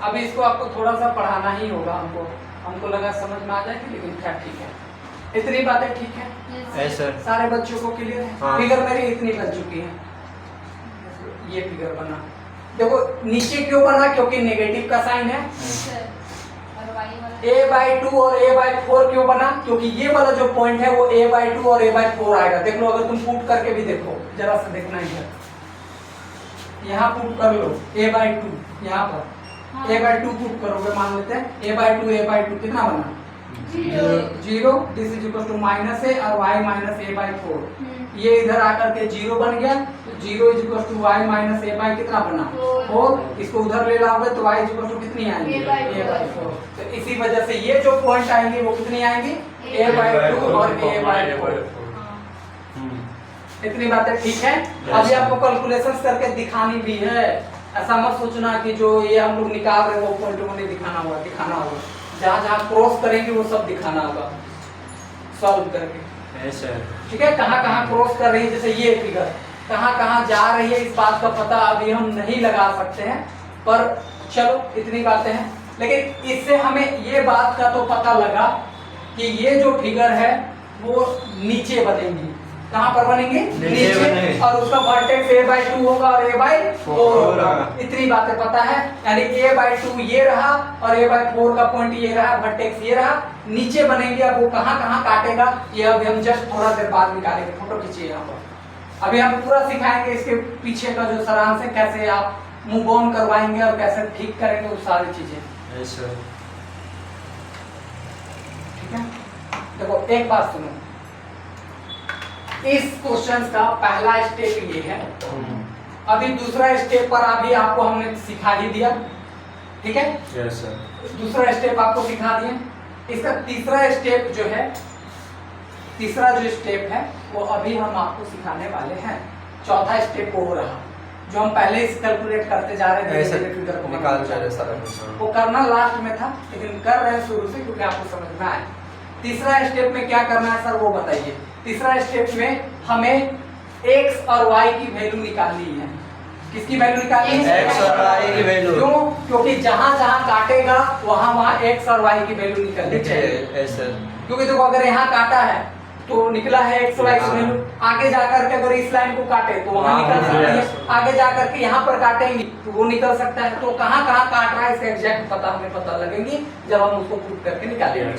अभी इसको आपको थोड़ा सा पढ़ाना ही होगा, हमको लगा समझ में आ जाएगी, लेकिन खैर ठीक है, इतनी बातें ठीक है। Yes sir. सारे बच्चों को क्लियर है? हाँ। फिगर मेरी इतनी बन चुकी है। ये फिगर बना, देखो नीचे क्यों बना, क्योंकि नेगेटिव का साइन है। और y वाला a/2 और a/4 क्यों बना, क्योंकि ये वाला जो पॉइंट है वो a/2 और a/4 आएगा। देख लो, अगर तुम पुट करके भी देखो, जरा सा देखना इधर, यहाँ पुट कर लो a/2, यहाँ पर हाँ। a/2 पुट करोगे, मान लेते हैं a/2 कितना बना, 0, this is equal to -a और y -a/4। ये इधर आकर के 0 बन गया, तो 0 is equal to y -a कितना बना, 4। इसको उधर ले लाओगे तो y इज इक्वल टू कितनी आएंगी, a/4। तो इसी वजह से ये जो पॉइंट आएंगे वो कितनी आएंगी, a/2 और a/4। इतनी बातें ठीक है। अभी आपको कैलकुलेशंस करके दिखानी भी है, ऐसा मत सोचना कि जो ये हम लोग निकाल रहे हैं वो पॉइंट हमें दिखाना होगा। जहाँ जहाँ क्रॉस करेंगे वो सब दिखाना होगा सॉल्व करके। ठीक है, कहाँ कहाँ क्रॉस कर रही है, जैसे ये फिगर कहाँ कहाँ जा रही है, इस बात का पता अभी हम नहीं लगा सकते हैं, पर चलो इतनी बातें हैं। लेकिन इससे हमें ये बात का तो पता लगा कि ये जो फिगर है वो नीचे बनेंगी। कहाँ पर बनेंगे, नीचे, और उसका वर्टेक्स a/2 होगा और a/4 होगा। इतनी बातें पता है, यानी a/2 ये रहा और a/4 का पॉइंट ये रहा, वर्टेक्स ये रहा, नीचे बनेंगे। अब वो कहाँ कहाँ काटेगा ये अभी हम जस्ट थोड़ा देर बाद निकालेंगे। फोटो खींचिए यहाँ पर, अभी हम पूरा सिखाएंगे इसके पीछे का जो सारांश है, कैसे आप मूव ऑन करवाएंगे और कैसे ठीक करेंगे वो सारी चीजें। ठीक है, देखो एक बात सुनो, इस क्वेश्चन का पहला स्टेप ये है, अभी दूसरा स्टेप पर अभी आपको हमने सिखा ही दिया। ठीक है, यस सर। दूसरा स्टेप आपको सिखा दिया। इसका तीसरा स्टेप जो है, तीसरा जो स्टेप है वो अभी हम आपको सिखाने वाले हैं। चौथा स्टेप वो हो रहा जो हम पहले से कैलकुलेट करते जा रहे थे, फिगर को निकाल जा रहे सारा वो करना लास्ट में था, लेकिन कर रहे हैं शुरू से क्योंकि आपको समझ में आए। तीसरा स्टेप में क्या करना है सर वो बताइए। तीसरा स्टेप में हमें x और y की वैल्यू निकालनी है। किसकी वैल्यू निकालनी है, x और y की वैल्यू। क्यों, क्योंकि जहां जहां काटेगा वहां वहां x और y की वैल्यू निकलनी चाहिए। क्योंकि देखो अगर यहाँ काटा है तो निकला है x और y की वैल्यू, आगे जाकर के अगर इस लाइन को काटे तो वहां निकल सकती है, आगे जाकर के यहाँ पर काटेंगे तो वो निकल सकता है। तो कहाँ कहाँ काट रहा है इसका एग्जैक्ट पता हमें पता लगेंगे जब हम उसको पुट करके निकालेंगे।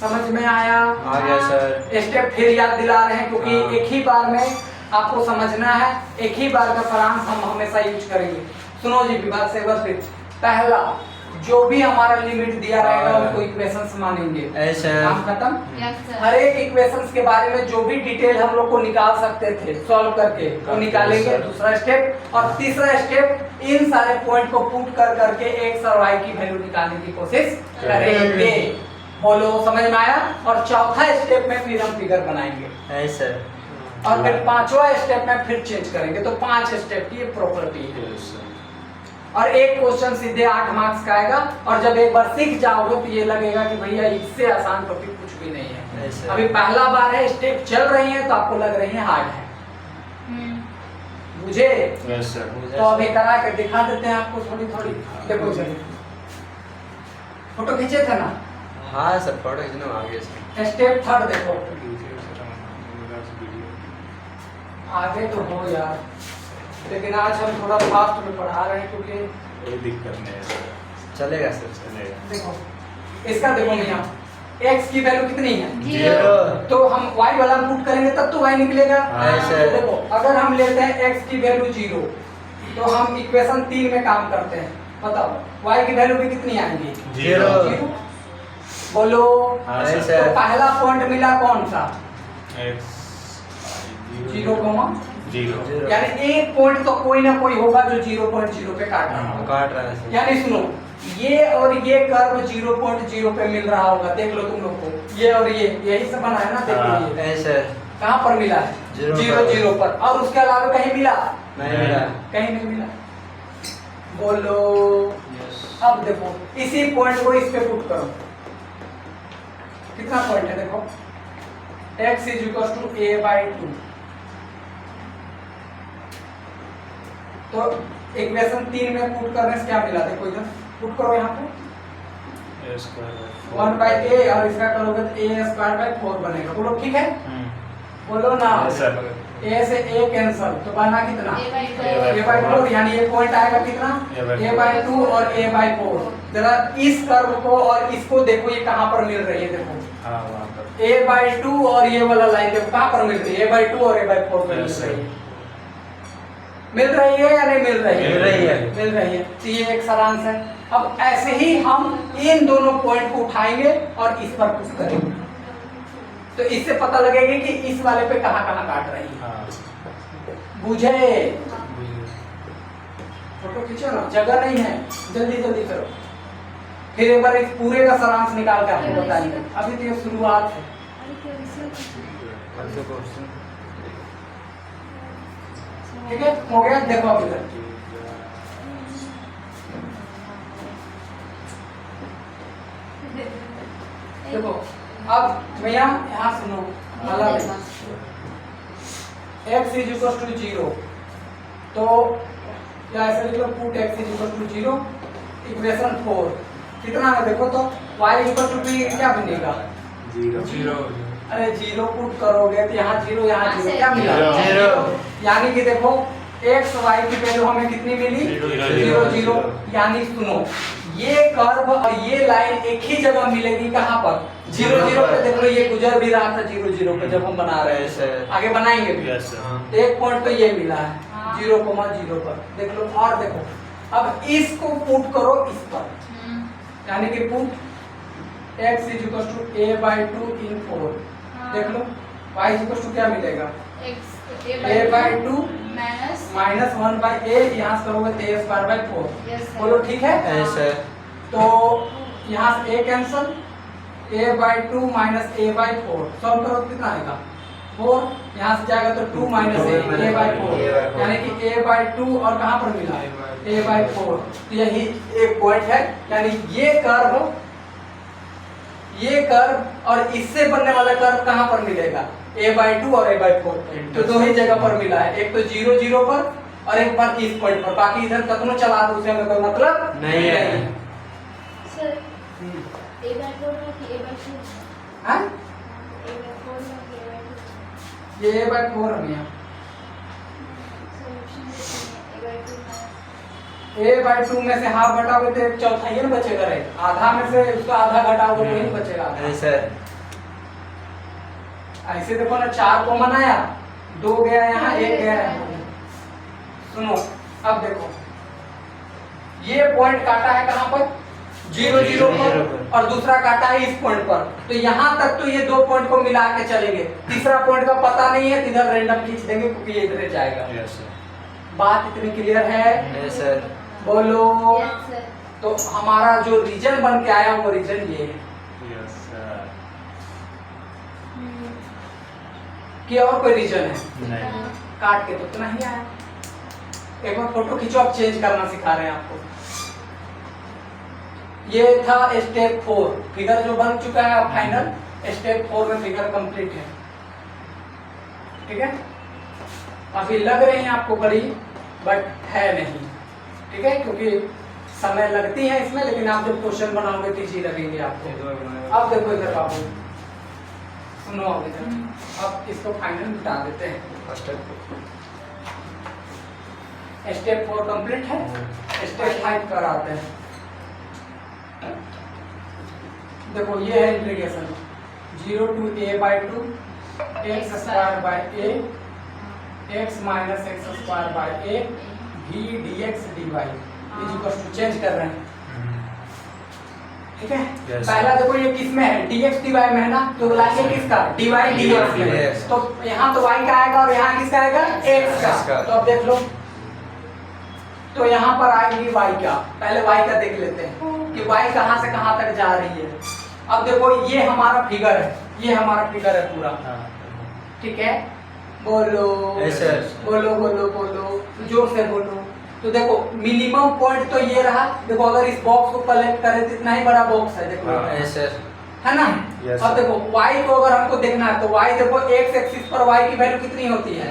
समझ में आया? आ गया सर। स्टेप फिर याद दिला रहे हैं क्योंकि हाँ। एक ही बार में आपको समझना है, एक ही बार का सारांश हम हमेशा यूज करेंगे। सुनो जी विभाग से व्यवस्थित, पहला जो भी हमारा लिमिट दिया रहेगा उसको इक्वेशंस मानेंगे। काम खत्म। हर एक इक्वेशंस के बारे में जो भी डिटेल हम लोग को निकाल सकते थे सॉल्व करके वो निकालेंगे। दूसरा स्टेप, और तीसरा स्टेप इन सारे पॉइंट को पुट कर करके x और y की वैल्यू निकालने की कोशिश करेंगे। बोलो समझ में आया? और चौथा स्टेप में फिर हम फिगर बनाएंगे सर, और फिर पांचवा स्टेप में फिर चेंज करेंगे। तो 5 स्टेप की प्रॉपर्टी है, और एक क्वेश्चन सीधे 8 मार्क्स का आएगा। और जब एक बार सीख जाओगे तो ये लगेगा कि भैया इससे आसान टॉपिक कुछ भी नहीं है। अभी पहला बार है, स्टेप चल रही है तो आपको लग रही है हार्ड है, मुझे तो अभी करा के दिखा देते हैं आपको थोड़ी थोड़ी। देखो चलिए, फोटो खींचे थे ना? हाँ सर, फोटो खींचना आ गया सर। स्टेप थर्ड देखो, आगे तो हो यार, लेकिन आज हम थोड़ा फास्ट में पढ़ा रहे हैं क्योंकि कोई दिक्कत नहीं है सर, चलेगा सर। चलेगा। देखो इसका देखो भैया, x की वैल्यू कितनी है? 0। तो हम y वाला पुट करेंगे तब तो y निकलेगा। ऐसे। देखो अगर हम लेते हैं x की वैल्यू 0 तो हम इक्वेशन 3 में काम करते हैं। बताओ y की वैल्यू भी कितनी आएंगी? 0। बोलो। हाँ, ऐसे। तो पहला पॉइंट मिला कौन सा? x 0, 0 यानी एक पॉइंट तो कोई ना कोई होगा जो 0.0 पे काट रहा होगा। काट रहा है। यानी सुनो, ये और ये कर्व 0.0 पे मिल रहा होगा। देख लो तुम लोग को, ये और ये यही से बना है ना। देखो हाँ। ये ऐसे कहाँ पर मिला है? 0 पर। और उसके अलावा कहीं मिला? नहीं मिला। कहीं नहीं मिला। बोलो। अब देखो इसी पॉइंट को इस पे पुट करो। कितना पॉइंट है? देखो x = a/2। तो इक्वेशन 3 में पुट करने से क्या मिला? देखो इधर पुट करो, यहाँ पे 1/a और इसका करोगे तो a²/4 बनेगा। बोलो ठीक है? बोलो ना। a से a कैंसल तो बना कितना? a/4। यानी ये पॉइंट आएगा कितना? a/2 और a/4। जरा इस कर्व को और इसको देखो, ये कहाँ पर मिल रही है? देखो a/2 और ये वाला लाइन देखो कहाँ पर मिल रही है? a/2 और a/4 पे मिल रही है। मिल रही है या नहीं मिल रही है? मिल रही है। मिल रही है। तो ये एक सारांश है। अब ऐसे ही हम इन दोनों पॉइंट को उठाएंगे और इस पर पुट करेंगे तो इससे पता लगेगा कि इस वाले पे कहाँ कहाँ काट रही है। बुझे? फोटो खींचो ना, जगह नहीं है, जल्दी जल्दी करो। फिर एक बार इस पूरे का सारांश निकाल के आपको बताएंगे। अभी तो ये शुरुआत है। ठीक है, हो गया। देखो अब इधर देखो। अब भैया यहाँ सुनो, मतलब x = 0 तो क्या ऐसे लिख लो, पुट x = 0 इक्वेशन 4 कितना है? देखो तो y = b क्या बनेगा? 0 अरे 0 पुट करोगे तो यहाँ 0 यहाँ 0 क्या मिला? 0। यानी कि देखो x y की वैल्यू हमें कितनी मिली? 0 0। यानी सुनो, ये कर्व और ये लाइन एक ही जगह मिलेगी। कहाँ पर? 0 0 पे। देख लो ये गुजर भी रहा था 0 0 पे जब हम बना रहे हैं। आगे बनाएंगे भी। एक पॉइंट तो ये मिला है 0,0 पर। देख लो। और देखो अब इसको पुट करो इस पर, यानी कि पुट x = a/2 इन 4। देख लो y = क्या मिलेगा? a/2 minus 1/a। यहाँ से करोगे तो a²/4। बोलो ठीक है? ऐसे। तो यहाँ से a cancel, a/2 minus a/4 solve करो कितना आएगा? 4। यहाँ से जाएगा तो 2 माइनस a/4 यानी कि a/2 और कहाँ पर मिला? a/4। तो यही एक पॉइंट है। यानी ये कर्व और इससे बनने वाला कर्व कहाँ पर मिलेगा? a/2 और a/4 तो दो ही जगह पर मिला है। एक तो 0 0 पर और एक बार इस पॉइंट पर। बाकी इधर कतनो चला दो उसमें कोई मतलब नहीं है। सर a/4 में कि a/2? हाँ? a/4 में कि a/2? ये a/4 है यहाँ। सॉल्यूशन देते हैं a/2 a/2 में से हाफ घटाओगे तो एक चौथाई ही बचेगा। रहे आधा में से उसका आधा घटाओगे तो ही बचेगा। ऐसे। ऐसे देखो ना, 4 कॉमन आया, 2 गया यहाँ, 1 गया यहाँ। सुनो अब देखो, ये पॉइंट काटा है कहाँ पर? 0 0 पर और दूसरा काटा है इस पॉइंट पर। तो यहाँ तक तो ये 2 पॉइंट को मिला के चलेंगे। तीसरा पॉइंट का पता नहीं है, इधर रैंडम खींच देंगे क्योंकि ये इधर जाएगा। बात इतनी क्लियर है? सर। बोलो। Yes sir. तो हमारा जो रीजन बन के आया वो रीजन ये है कि और कोई रीजन है? काट के तो इतना ही आया। एक बार फोटो खींचो, आप चेंज करना सिखा रहे हैं आपको। ये था स्टेप 4। फिगर जो बन चुका है फाइनल, स्टेप 4 में फिगर कंप्लीट है। ठीक है, अभी लग रही है आपको बड़ी, बट है नहीं। ठीक है, क्योंकि समय लगती है इसमें, लेकिन आप जब क्वेश्चन बनाओगे तो इजी लगेंगे आपको। अब देखो इधर बाबू, सुनो अब इधर। अब इसको फाइनल मिटा देते हैं। स्टेप 4 कंप्लीट है। स्टेप 5 पर आते हैं। देखो ये है integration 0 to a by 2 x square by a x minus x square by a v dx dy is equal to change कर रहे हैं, ठीक है। Yes. पहला देखो ये किस में है, dx dy में है ना, तो लाएंगे किसका, dy dx में। Yes. तो यहाँ तो y का आएगा और यहाँ किसका आएगा, x का। तो अब देख लो, तो यहाँ पर आएगी y क्या, पहले y का देख लेते हैं कि y कहाँ से कहाँ तक जा रही है। अब देखो ये हमारा फिगर है, ये हमारा फिगर है पूरा, ठीक है। बोलो Yes, sir. बोलो बोलो बोलो जोर से बोलो। तो देखो मिनिमम पॉइंट तो ये रहा, देखो अगर इस बॉक्स को कलेक्ट करें तो इतना ही बड़ा बॉक्स है, देखो है ना। Yes, अब देखो y को अगर हमको देखना है तो y देखो x एक्सिस पर y की वैल्यू कितनी होती है,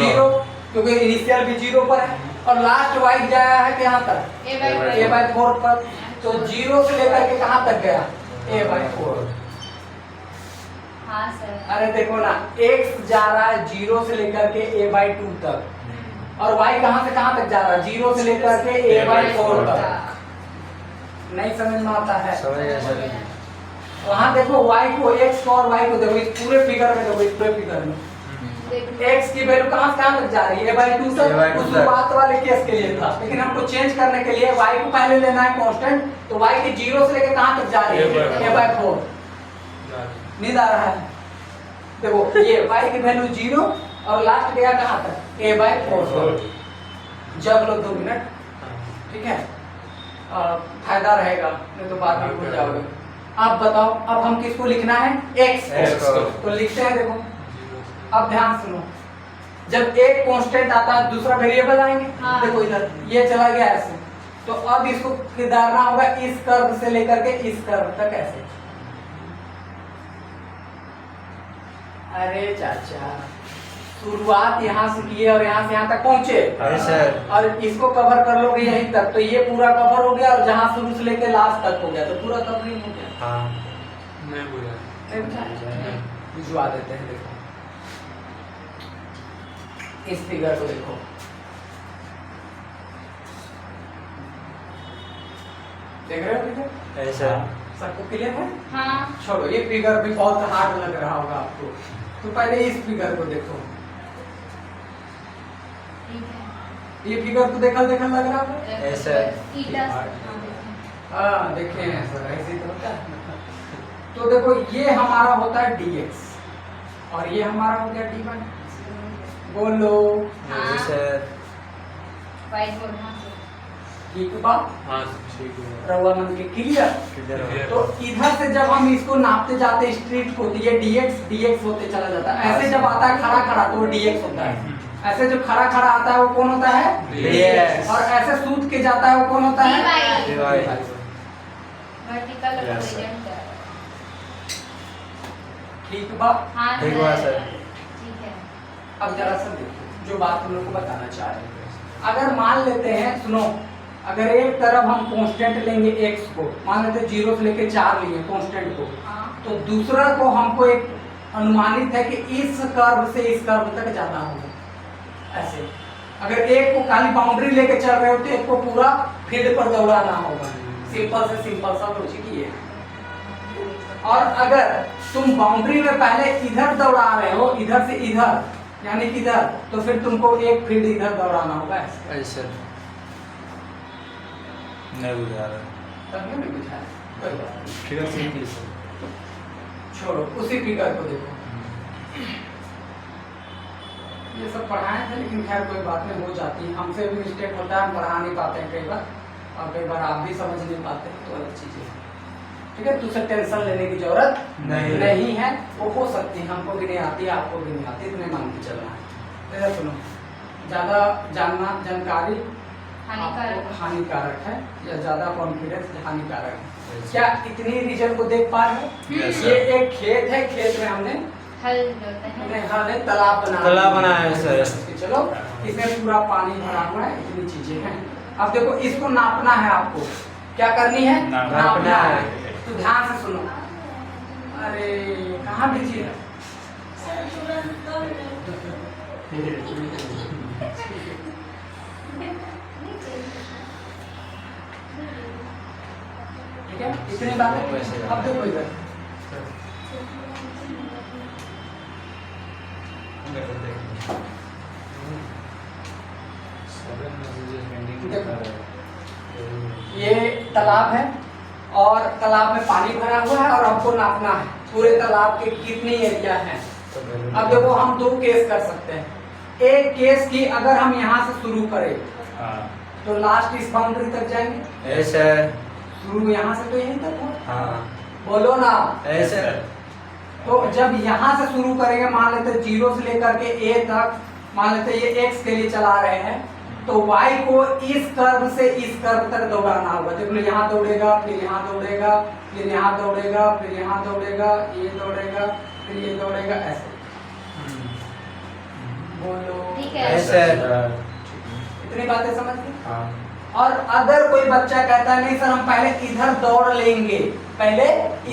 0, क्योंकि इनिशियल भी 0 पर है और लास्ट y जाया है कहाँ तक, a/4 पर। तो 0 से लेकर के कहाँ तक गया, a/4। हाँ सर। अरे देखो ना, x जा रहा है 0 से लेकर के a/2 तक और y कहाँ से कहाँ तक जा रहा है, 0 से लेकर के a/4 तक। नहीं समझ में आता है, वहाँ देखो y को, x को और y को देखो, इस पूरे फिगर में देखो, इस पूरे फिगर में x की वैल्यू कहाँ से कहाँ तक जा रही है, a/2 तक। उस शुरुआत वाले केस के लिए था, लेकिन हमको चेंज करने के लिए y को पहले लेना है कांस्टेंट, तो y की 0 से लेकर कहाँ तक जा रही है, a/4। नींद आ रहा है, देखो ये y की वैल्यू 0 और लास्ट गया कहाँ तक, a/4। जब लो 2 मिनट, ठीक है, फायदा रहेगा, नहीं तो बाद में भूल जाओगे। आप बताओ, अब हम किसको लिखना है, x को, तो लिखते हैं। देखो अब ध्यान सुनो, जब एक कांस्टेंट आता है दूसरा वेरिएबल आएंगे, हाँ। देखो इधर ये चला गया ऐसे, तो अब इसको किधरना होगा, इस कर्व से लेकर के इस कर्व तक ऐसे। अरे चाचा, शुरुआत यहाँ से किए और यहाँ से यहाँ तक पहुँचे, और इसको कवर कर लोगे यहीं तक, तो ये पूरा कवर हो गया, और जहाँ शुरू से लेके लास्ट तक हो गया, तो पूरा कवरिंग हो गया। नहीं बुझा, भिजवा देते हैं। देखो इस फिगर को देखो, देख रहे हो फिगर, सबको क्लियर है। हाँ। छोड़ो, ये फिगर भी बहुत हार्ड लग रहा होगा आपको, तो पहले इस फिगर को देखो। ठीक है। ये फिगर को देखल देखल लग रहा है, ईटा। हाँ देखे हैं सर, ऐसे तो होता है। तो देखो ये हमारा होता है dx और ये हमारा हो गया dy। बोलो वाइट बोर्ड। हाँ सर। ठीक बात, हाँ ठीक है। रवा मन के क्लियर। तो इधर से जब हम इसको नापते जाते स्ट्रीट को, तो ये dx होते चला जाता है। ऐसे जब आता है खड़ा खड़ा तो वो dx होता है, ऐसे जो खड़ा खड़ा आता है वो कौन होता है, dx। और ऐसे सूत के जाता है वो कौन होता है, dy। Yes, vertical sir. Horizontal. ठीक बात। हाँ ठीक बात सर। ठीक है। अब जरा सा देखो जो बात हम लोग को बताना चाह रहे हैं। अगर मान लेते हैं, सुनो, अगर एक तरफ हम कांस्टेंट लेंगे x को, मान लेते हैं 0 से लेके 4 लिए कांस्टेंट को, हाँ। तो दूसरा को हमको एक अनुमानित है कि इस कर्व से इस कर्व तक जाना होगा। ऐसे अगर एक को खाली बाउंड्री लेके चल रहे हो तो एक को पूरा फील्ड पर दौड़ाना होगा। सिंपल से सिंपल सा लॉजिक ये है। और अगर तुम बाउंड्री में पहले इधर दौड़ा रहे हो, इधर से इधर, यानी कि इधर, तो फिर तुमको एक फील्ड इधर दौड़ाना होगा ऐसे। नहीं बुझा रहा, तब नहीं बुझा है, कोई बात नहीं। फिगर सिंपल छोड़ो, उसी फिगर को देखो। ये सब पढ़ाए थे, लेकिन खैर कोई बात नहीं, हो जाती है, हमसे भी मिस्टेक होता है, हम पढ़ा नहीं पाते हैं कई बार, और कई बार आप भी समझ नहीं पाते हैं, तो अलग चीजें हैं। ठीक है, तुझसे टेंशन लेने की जरूरत नहीं है। वो हो सकती है, हमको भी नहीं आती, आपको भी नहीं आती, इतने मान के चलना है। इधर सुनो, ज्यादा जानना जानकारी हानिकारक है, या ज्यादा कॉन्फिडेंस हानिकारक है। क्या इतनी रीजन को देख पा रहे हो? ये एक खेत है, खेत में हमने हल होता है, हल है, तालाब बनाया है सर। चलो, इसमें पूरा पानी भरा हुआ है, इतनी चीजें हैं। अब देखो, इसको नापना है आपको, क्या करनी है, नापना है। तो ध्यान से सुनो। अरे कहाँ बिजी है, ठीक है, इतनी बात है। अब देखो इधर ये तालाब है और तालाब में पानी भरा हुआ है और हमको नापना है पूरे तालाब के कितनी एरिया है। अब देखो हम दो केस कर सकते हैं। एक केस की अगर हम यहाँ से शुरू करें तो लास्ट इस बाउंड्री तक जाएंगे। ऐसे शुरू यहाँ से तो यहीं तक हो। हाँ बोलो ना। ऐसे तो जब यहाँ से शुरू करेंगे, मान लेते 0 से लेकर के a तक, मान लेते ये x के लिए चला रहे हैं, तो y को इस कर्व से इस कर्व तक दौड़ाना होगा। देख लो यहाँ दौड़ेगा, फिर यहाँ दौड़ेगा, फिर यहाँ दौड़ेगा, फिर यहाँ दौड़ेगा, ये दौड़ेगा, फिर ये दौड़ेगा, ऐसे। बोलो। ठीक है। ऐसे इतनी बातें समझ गए? हाँ और अगर कोई बच्चा कहता है नहीं सर हम पहले इधर दौड़ लेंगे, पहले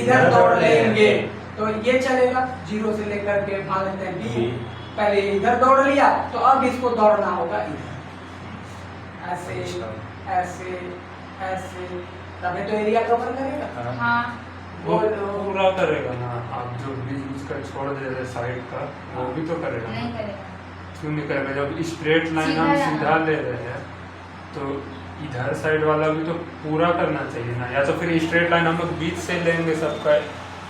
इधर दौड़ लेंगे, तो ये चलेगा। 0 से लेकर के मान लेते हैं b, पहले इधर दौड़ लिया तो अब इसको दौड़ना होगा इधर, ऐसे ऐसे ऐसे, तभी तो एरिया कवर करेगा। हाँ वो बोलो। पूरा करेगा ना। आप जो बीच का छोड़ दे रहे साइड का वो भी तो करेगा ना। नहीं करेगा। क्यों नहीं करेगा? जब स्ट्रेट लाइन हम सीधा सीधा ले रहे हैं तो इधर साइड वाला भी तो पूरा करना चाहिए ना। या तो फिर स्ट्रेट लाइन हम लोग बीच से लेंगे, सबका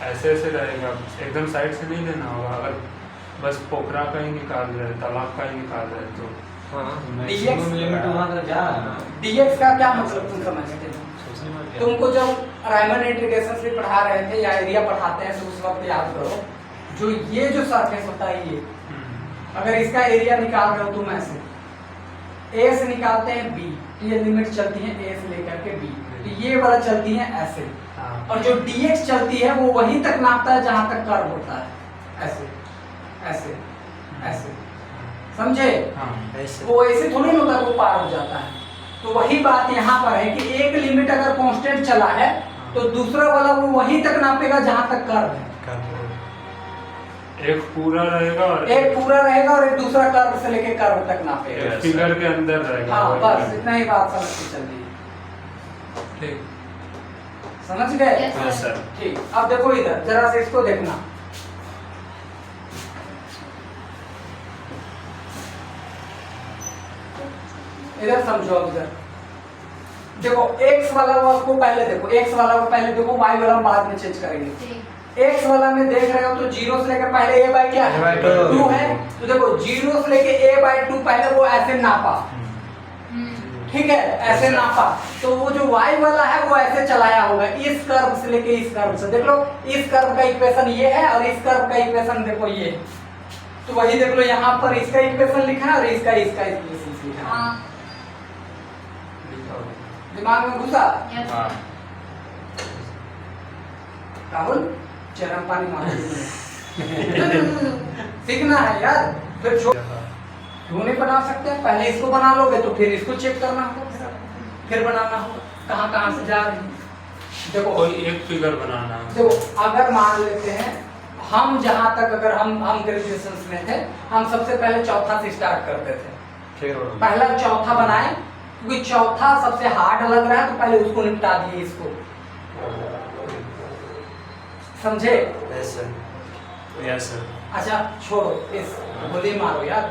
ऐसे ऐसे रहेगा, एकदम साइड से नहीं लेना होगा। अगर बस पोखरा का ही निकाल रहे हैं, तालाब का ही निकाल रहे हैं तो मैक्सिमम लिमिट वहाँ तक जा रहा है ना। dx का क्या मतलब तुम समझते हो? तुमको जब रायमंड इंटीग्रेशन से पढ़ा रहे थे या एरिया पढ़ाते हैं तो उस वक्त याद करो, जो ये जो सरफेस होता है ये, अगर इसका एरिया निकाल रहे हो तुम ऐसे a से निकालते हैं b, तो ये लिमिट चलती है a से लेकर के b, तो ये वाला चलती है ऐसे। और जो dx चलती है वो वहीं तक नापता है जहां तक कर्व होता है, ऐसे ऐसे ऐसे, समझे? ऐसे वो ऐसे थोड़ी होता है वो पार हो जाता है। तो वही बात यहाँ पर है कि एक लिमिट अगर कांस्टेंट चला है तो दूसरा वाला वो वहीं तक नापेगा जहां तक कर्व है। एक पूरा रहेगा और एक पूरा रहेगा और एक दूसरा कर्व से लेके कर्व तक नापेगा। फिगर के अंदर रहेगा। हाँ वही बस रहेगा। इतना ही बात समझ के चल रही है। ठीक। समझ गए? Yes, हाँ सर। ठीक। अब देखो इधर जरा से इसको देखना। इधर समझो। अब इधर देखो x वाला को पहले देखो, x वाला को पहले देखो, y वाला हम बाद में चेंज करेंगे। ठीक। x वाला में देख रहे हो तो 0 से लेकर पहले a बाय क्या है? A/2 2 है। तो देखो 0 से लेके a/2 पहले वो ऐसे नापा, ठीक है, ऐसे नापा, तो वो जो y वाला है वो ऐसे चलाया होगा इस कर्व से लेके इस कर्व से। देख लो इस कर्व का इक्वेशन ये है और इस कर्व का इक्वेशन देखो ये, तो वही देख लो यहाँ पर इसका इक्वेशन लिखा है और इसका इक्वेशन लिखा है। हाँ। दिमाग में घुसा? Yes, हाँ। sir. राहुल चरम पानी मारो। सीखना है यार, फिर क्यों नहीं बना सकते? पहले इसको बना लोगे तो फिर इसको चेक करना होगा, फिर बनाना होगा कहाँ कहाँ से जा रही है। देखो कोई एक फिगर बनाना है। देखो अगर मान लेते हैं हम जहाँ तक, अगर हम ग्रेजुएशन में थे, हम सबसे पहले चौथा से स्टार्ट करते थे। फिर पहला चौथा बनाए, क्योंकि चौथा सबसे हार्ड लग रहा है तो पहले उसको निपटा दिए इसको, समझे? ऐसे यस सर। अच्छा छोड़ो, इस गोली मारो यार।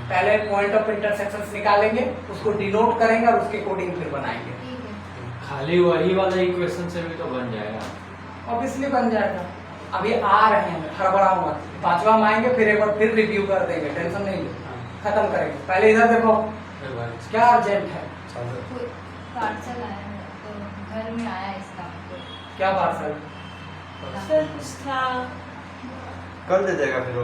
पहले पॉइंट ऑफ इंटरसेक्शंस निकालेंगे, उसको डिनोट करेंगे और उसके कोडिंग फिर बनाएंगे। ठीक है। खाली वही वाला इक्वेशन से भी तो बन जाएगा। ऑब्वियसली बन जाएगा। अभी आ रहे हैं, हड़बड़ा हुआ, पांचवा में आएंगे फिर एक बार फिर रिव्यू कर देंगे, टेंशन नहीं लो, खत्म करेंगे। पहले इधर देखो क्या अर्जेंट है। कोई पार्सल आया है तो घर में आया इसका। क्या पार्सल? सर कुछ था। कल दे देगा फिर वो।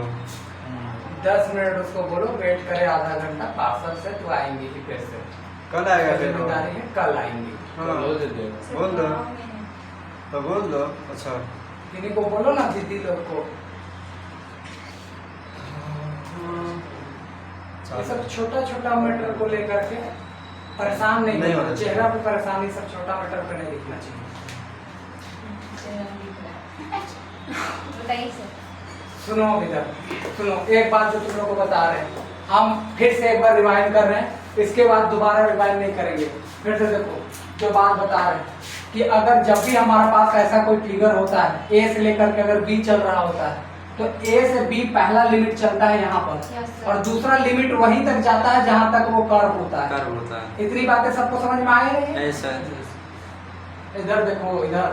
10 मिनट उसको बोलो वेट करे, आधा घंटा, पार्सल से तो आएंगे ही फिर से। कल आएगा फिर वो। जिम्मेदारी है, कल आएंगे। हाँ बोल दे देगा। बोल दो तो बोल दो। अच्छा किन्हीं को बोलो ना, दीदी लोग को। ये सब छोटा छोटा मैटर को लेकर के परेशान नहीं नहीं होना, होना चेहरा पे परेशानी सब छोटा मैटर पे नहीं दिखना चाहिए। बताइए सर। सुनो इधर, सुनो एक बात जो तुम लोग को बता रहे हैं, हम फिर से एक बार रिवाइंड कर रहे हैं, इसके बाद दोबारा रिवाइंड नहीं करेंगे। फिर से देखो जो बात बता रहे हैं कि अगर जब भी हमारे पास ऐसा कोई फिगर होता है ए से लेकर के अगर बी चल रहा होता है तो ए से बी पहला लिमिट चलता है यहाँ पर Yes, sir. और दूसरा लिमिट वहीं तक जाता है जहाँ तक वो कर्व होता है। कर्व होता है। इतनी बातें सबको समझ में आ रही है? ऐसा इधर देखो, इधर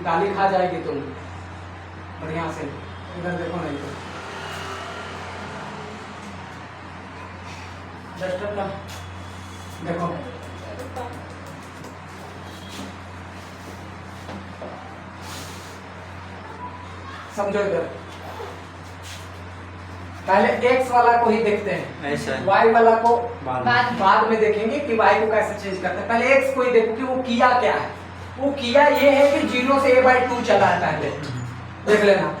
गाली खा जाएगी तुम बढ़िया से, इधर देखो नहीं तो डस्टर का देखो, समझो इधर पहले x वाला को ही देखते हैं, ऐसा y वाला को बाद बाद में देखेंगे कि y को कैसे चेंज करते हैं। पहले x को ही देखो कि वो किया क्या है। वो किया ये है कि 0 से a/2 चला है पहले, देख लेना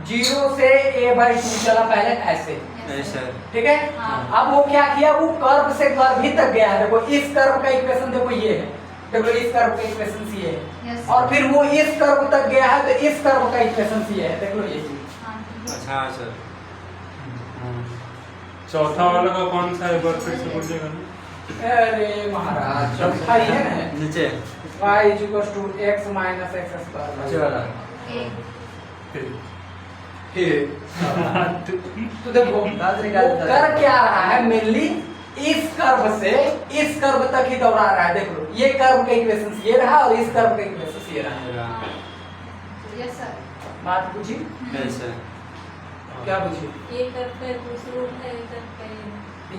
0 से a/2 चला पहले ऐसे, ऐसा ठीक है। हाँ। अब वो क्या किया, वो कर्व से कर्व ही तक गया है। देखो इस कर्व का इक्वेशन देखो ये है, देखो इस कर्व का इक्वेशन ये है, Yes. और फिर वो इस कर्व तक गया है तो इस कर्व का इक्वेशन ये है, देख लो ये चीज। हाँ, ठीक है। अच्छा हाँ सर। चौथा वाला का कौन सा है, एक बार फिर से बोलिएगा ना। अरे महाराज चौथा ही है ना, नीचे y = x - x²। नीचे वाला एक फिर तो देखो वो कर क्या रहा है, मेनली इस कर्व से इस कर्व तक ही दौड़ा रहा है। देख लो ये कर्व का इक्वेशन ये रहा और इस कर्व का इक्वेशन ये रहा। Yes sir. बात पूछी, ऐसा क्या पूछी? ये करके दूसरों है करके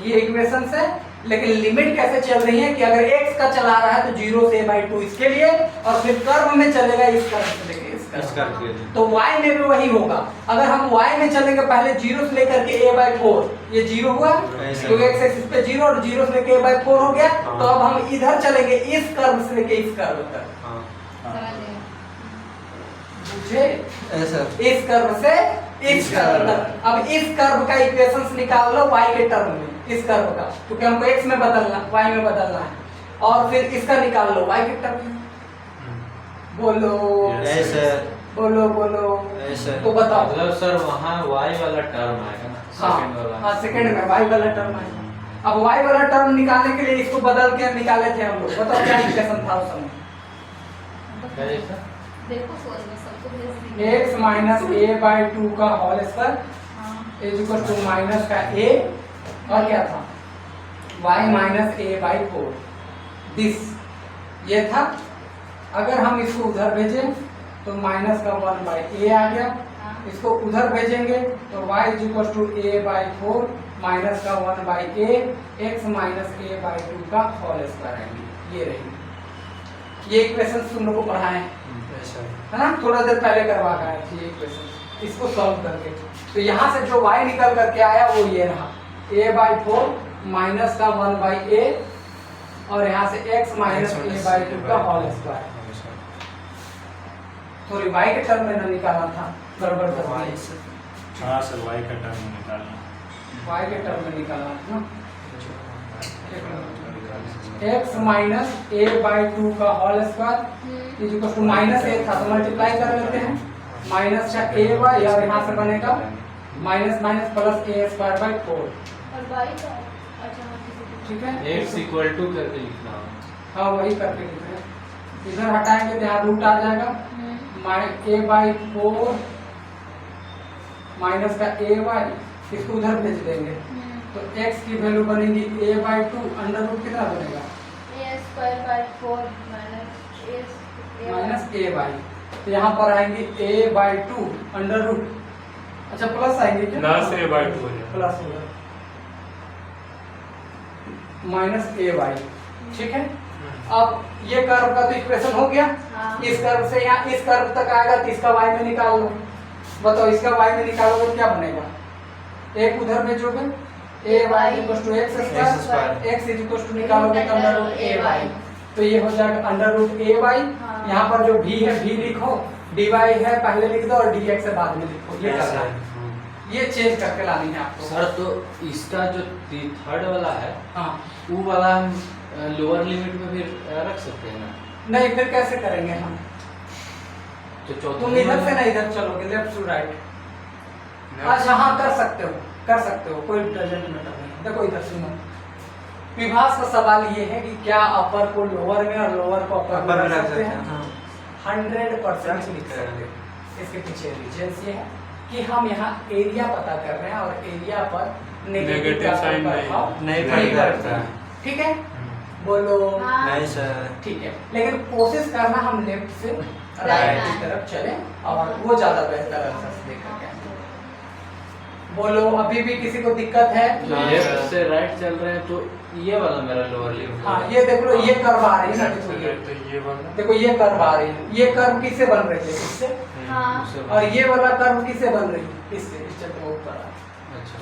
ये इक्वेशन से, लेकिन लिमिट कैसे चल रही है कि अगर x का चला रहा है तो 0 से a/2 इसके लिए, और फिर कर्व में चलेगा इस कर्व से लेके इस कर्व इसका के लिए तो y में भी वही होगा। अगर हम y में चलेंगे पहले 0 से लेकर के a/4, ये 0 हुआ ऐसा। क्योंकि x एक्सिस पे 0 और 0 से लेके a/4 हो गया। हाँ। तो अब हम इधर चलेंगे इस कर्व से लेके इस कर्व तक, हाँ समझ गए। बुझे? ऐसा इस कर्व से इस कर्व तक। अब इस कर्व का इक्वेशंस निकाल लो y के टर्म में, इस कर्व का, क्योंकि हमको x में बदलना y में बदलना है, और फिर इसका निकाल लो y के टर्म में। बोलो ऐसा बोलो बोलो, ऐसा तो बताओ। मतलब सर वहाँ y वाला टर्म आएगा ना, सेकंड वाला। हाँ सेकंड में y वाला टर्म आएगा। अब y वाला टर्म निकालने के लिए इसको बदल के निकाले थे हम लोग। बताओ क्या इक्वेशन था उस समय? क्या है सर? देखो फोन में सबको भेज दीजिए। x - a/2 का होल स्क्वायर हाँ। = माइनस का a, और क्या था y - a/4 दिस, ये था। अगर हम इसको उधर भेजें तो माइनस का 1/a आ गया, हाँ। इसको उधर भेजेंगे तो y = a/4 माइनस का 1/a x - a/2 का होल स्क्वायर आएंगे। ये रहेंगे, ये इक्वेशन तुम लोग को पढ़ाए हैं, ऐसा है ना, थोड़ा देर पहले करवा के आए थे ये इक्वेशन। इसको सॉल्व करके तो यहाँ से जो y निकल करके आया वो ये रहा, a/4 माइनस का 1/a, और यहाँ से x - a/2 का होल स्क्वायर। सॉरी y के टर्म में ना निकाला था, गड़बड़ कर दिया। हाँ सर, y का टर्म निकालना। y के टर्म में निकाला था ना, x - a/2 का whole square is minus a था तो मल्टीप्लाई कर लेते हैं, माइनस का a y, और यहाँ से बनेगा माइनस माइनस प्लस a²/4। और y का अच्छा ठीक है, x = करके लिखना होगा। हाँ वही करके लिख रहे हैं। इधर हटाएंगे तो यहाँ रूट आ जाएगा, a/4 माइनस का a y, इसको उधर भेज देंगे तो x की वैल्यू बनेगी a/2, अंडर रूट कितना बनेगा a²/4 माइनस a y, तो यहाँ पर आएंगे a/2 अंडर रूट, अच्छा प्लस आएंगे क्या, प्लस a/2 हो जाएगा। प्लस होगा माइनस a y। ठीक है, अब ये कर्व का तो इक्वेशन हो गया। हाँ। इस कर्व से यहाँ इस कर्व तक आएगा तो इसका y में निकाल लो। बताओ इसका y में निकालोगे तो क्या बनेगा, एक उधर भेजोगे a/y = x², x निकालोगे तो अंडर रूट a y, तो ये हो जाएगा अंडर रूट a y। हाँ। यहाँ पर जो v है v लिखो, dy है पहले लिख दो और dx है बाद में लिखो, ये करना है, ये चेंज करके लानी है आपको। सर तो इसका जो थर्ड वाला है हाँ वो वाला हम लोअर लिमिट में फिर रख सकते हैं ना? नहीं, फिर कैसे करेंगे हम, तो चौथा तुम इधर से ना इधर चलोगे, लेफ्ट टू राइट। अच्छा हाँ कर सकते हो, कर सकते हो, कोई डजेंट मैटर नहीं। देखो इधर सुनो, विभास का सवाल ये है कि क्या अपर को लोअर में और लोअर को अपर में अपर में रख रख सकते सकते हैं? हैं, 100% लिख सकते हैं। इसके पीछे रीजन ये है कि हम यहाँ एरिया पता कर रहे हैं और एरिया पर नेगेटिव साइन नहीं नहीं पड़ता पड़ता है। ठीक है, बोलो। हाँ। नहीं सर। ठीक है, लेकिन कोशिश करना हम लेफ्ट से राइट की तरफ चले और वो ज्यादा बेहतर आंसर देकर के। बोलो, अभी भी किसी को दिक्कत है? लेफ्ट से राइट चल रहे हैं तो ये वाला मेरा लोअर लिमिट। हाँ, ये देख लो, ये कर्व आ रही है ना, देखो ये, तो ये वाला देखो ये कर्व आ रही है। ये कर्व किससे बन रही है? इससे। हाँ। उससे और ये वाला कर्व किससे बन रही है? इससे। इस चक्र में ऊपर आ। अच्छा,